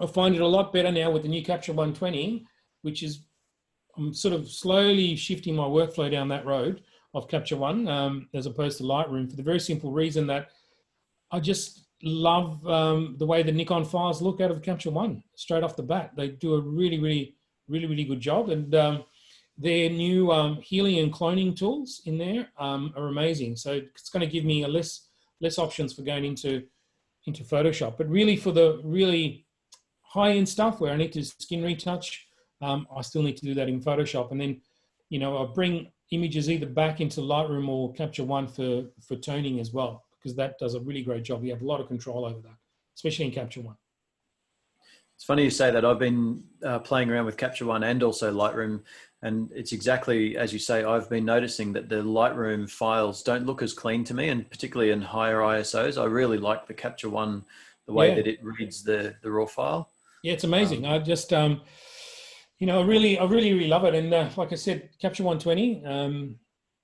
I find it a lot better now with the new Capture 120, which is, I'm sort of slowly shifting my workflow down that road of Capture One as opposed to Lightroom, for the very simple reason that I just love the way the Nikon files look out of Capture One straight off the bat. They do a really good job, and their new healing and cloning tools in there are amazing. So it's going to give me less options for going into Photoshop. But really, for the really high-end stuff where I need to skin retouch, I still need to do that in Photoshop. And then, you know, I bring images either back into Lightroom or Capture One for toning as well, because that does a really great job. You have a lot of control over that, especially in Capture One. It's funny you say that. I've been playing around with Capture One and also Lightroom, and it's exactly as you say. I've been noticing that the Lightroom files don't look as clean to me, and particularly in higher ISOs. I really like the Capture One, the way that it reads the raw file. Yeah, it's amazing. I just, you know, I really love it. And like I said, Capture 120,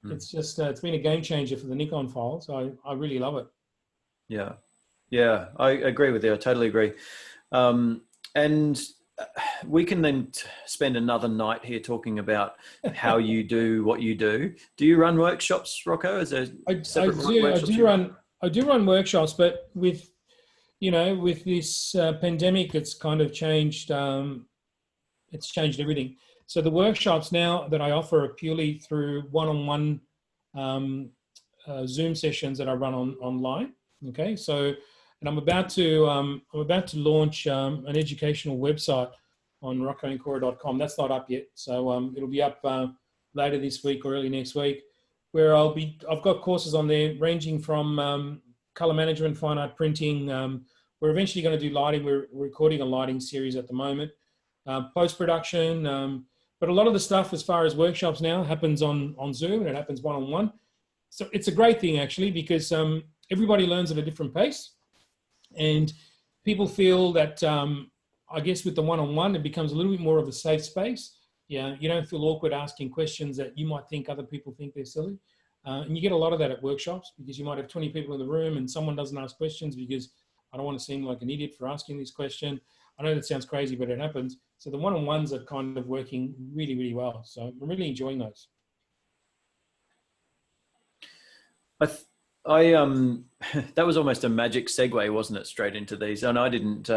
it's just, it's been a game changer for the Nikon files. I really love it. Yeah, I agree with you. I totally agree. And we can then spend another night here talking about how you do what you do. Do you run workshops, Rocco? I do run workshops, but with, you know, with this pandemic, it's kind of changed. It's changed everything. So the workshops now that I offer are purely through one-on-one Zoom sessions that I run online. Okay, so. And I'm about to launch an educational website on roccoancora.com. That's not up yet, so it'll be up later this week or early next week, where I've got courses on there ranging from color management, fine art printing. We're eventually going to do lighting. We're recording a lighting series at the moment, post-production. But a lot of the stuff as far as workshops now happens on Zoom, and it happens one-on-one. So it's a great thing actually, because everybody learns at a different pace. And people feel that, I guess with the one-on-one, it becomes a little bit more of a safe space. Yeah, you don't feel awkward asking questions that you might think other people think they're silly. And you get a lot of that at workshops, because you might have 20 people in the room and someone doesn't ask questions because I don't want to seem like an idiot for asking this question. I know that sounds crazy, but it happens. So the one-on-ones are kind of working really, really well. So I'm really enjoying those. That was almost a magic segue, wasn't it? Straight into these, and I didn't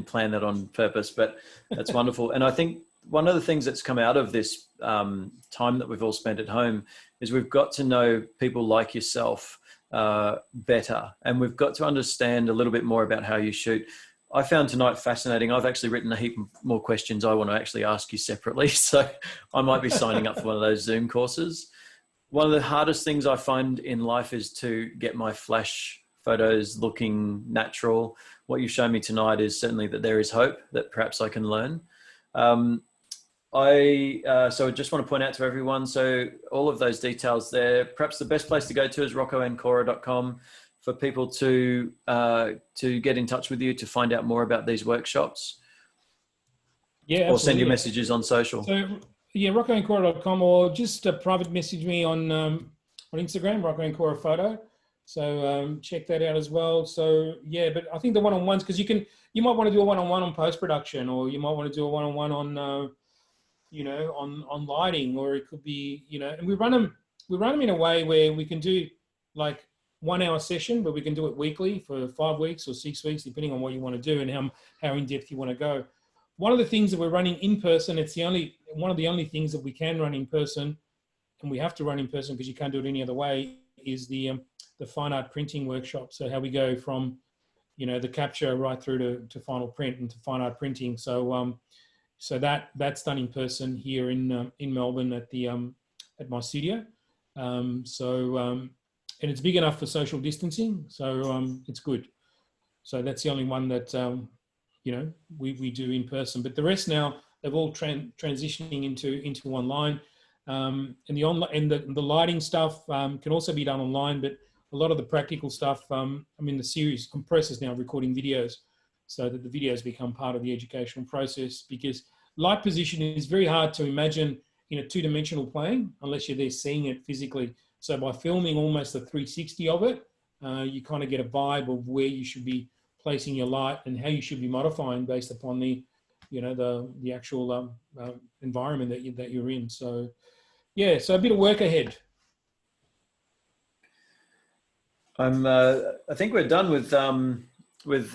plan that on purpose, but that's wonderful. And I think one of the things that's come out of this time that we've all spent at home is we've got to know people like yourself better, and we've got to understand a little bit more about how you shoot. I found tonight fascinating. I've actually written a heap more questions I want to actually ask you separately, so I might be signing up for one of those Zoom courses. One of the hardest things I find in life is to get my flash photos looking natural. What you've shown me tonight is certainly that there is hope that perhaps I can learn. So I just want to point out to everyone, so all of those details there, perhaps the best place to go to is roccoancora.com for people to get in touch with you to find out more about these workshops. Yeah, absolutely. Or send you messages on social. So, yeah, roccoancora.com, or just private message me on Instagram, Rocco Ancora Photo. So check that out as well. So yeah, but I think the one-on-ones, because you might want to do a one-on-one on post-production, or you might want to do a one-on-one on on lighting, or it could be, and we run them in a way where we can do like 1 hour session, but we can do it weekly for 5 weeks or 6 weeks, depending on what you want to do and how in depth you want to go. One of the things that we're running in person, it's one of the only things that we can run in person, and we have to run in person because you can't do it any other way, is the fine art printing workshop. So how we go from, the capture right through to final print and to fine art printing. So that's done in person here in Melbourne at my studio. And it's big enough for social distancing, so it's good. So that's the only one that we do in person. But the rest now, they've all transitioning into online. And the lighting stuff can also be done online, but a lot of the practical stuff, the series compressors now recording videos so that the videos become part of the educational process, because light position is very hard to imagine in a two-dimensional plane unless you're there seeing it physically. So by filming almost a 360 of it, you kind of get a vibe of where you should be placing your light and how you should be modifying based upon the actual environment that you're in. So yeah, so a bit of work ahead. I think we're done with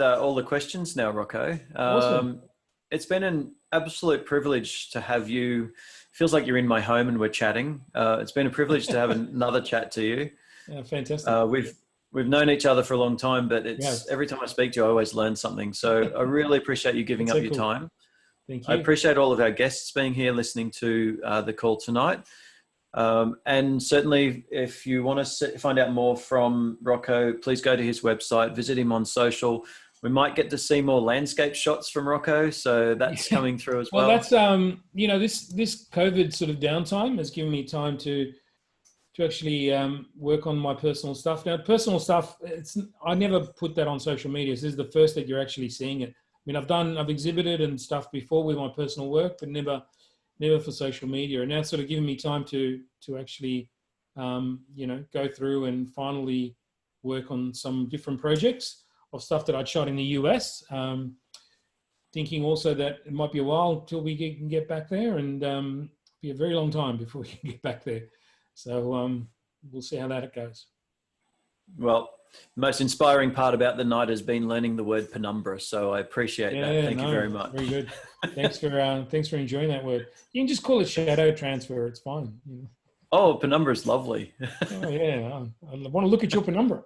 all the questions now, Rocco. Awesome. It's been an absolute privilege to have you. Feels like you're in my home and we're chatting. It's been a privilege to have another chat to you. Yeah, fantastic. We've known each other for a long time, but every time I speak to you, I always learn something. So I really appreciate you giving up your time. Thank you. I appreciate all of our guests being here, listening to the call tonight. And certainly if you want to find out more from Rocco, please go to his website, visit him on social. We might get to see more landscape shots from Rocco, so that's coming through as well. Well, that's this COVID sort of downtime has given me time to actually work on my personal stuff. Now, personal stuff, I never put that on social media. So this is the first that you're actually seeing it. I mean, I've exhibited and stuff before with my personal work, but never for social media. And now it's sort of given me time to actually, go through and finally work on some different projects of stuff that I'd shot in the US. Thinking also that it might be a while till we can get back there, and be a very long time before we can get back there. So we'll see how that goes. Well, the most inspiring part about the night has been learning the word penumbra. So I appreciate that. Thank you very much. Very good. Thanks for enjoying that word. You can just call it shadow transfer. It's fine. Oh, penumbra is lovely. Oh yeah, I want to look at your penumbra.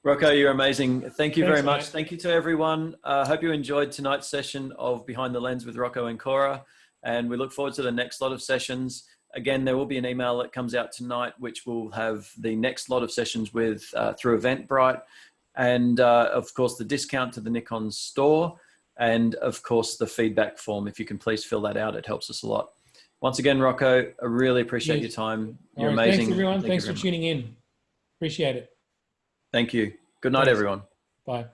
Rocco, you're amazing. Thank you very much. Mate. Thank you to everyone. I hope you enjoyed tonight's session of Behind the Lens with Rocco Ancora, and we look forward to the next lot of sessions. Again, there will be an email that comes out tonight, which will have the next lot of sessions with through Eventbrite, and of course the discount to the Nikon store, and of course the feedback form. If you can please fill that out, it helps us a lot. Once again, Rocco, I really appreciate your time. You're amazing. Thanks everyone. Thanks for tuning in. Appreciate it. Thank you. Good night, everyone. Bye.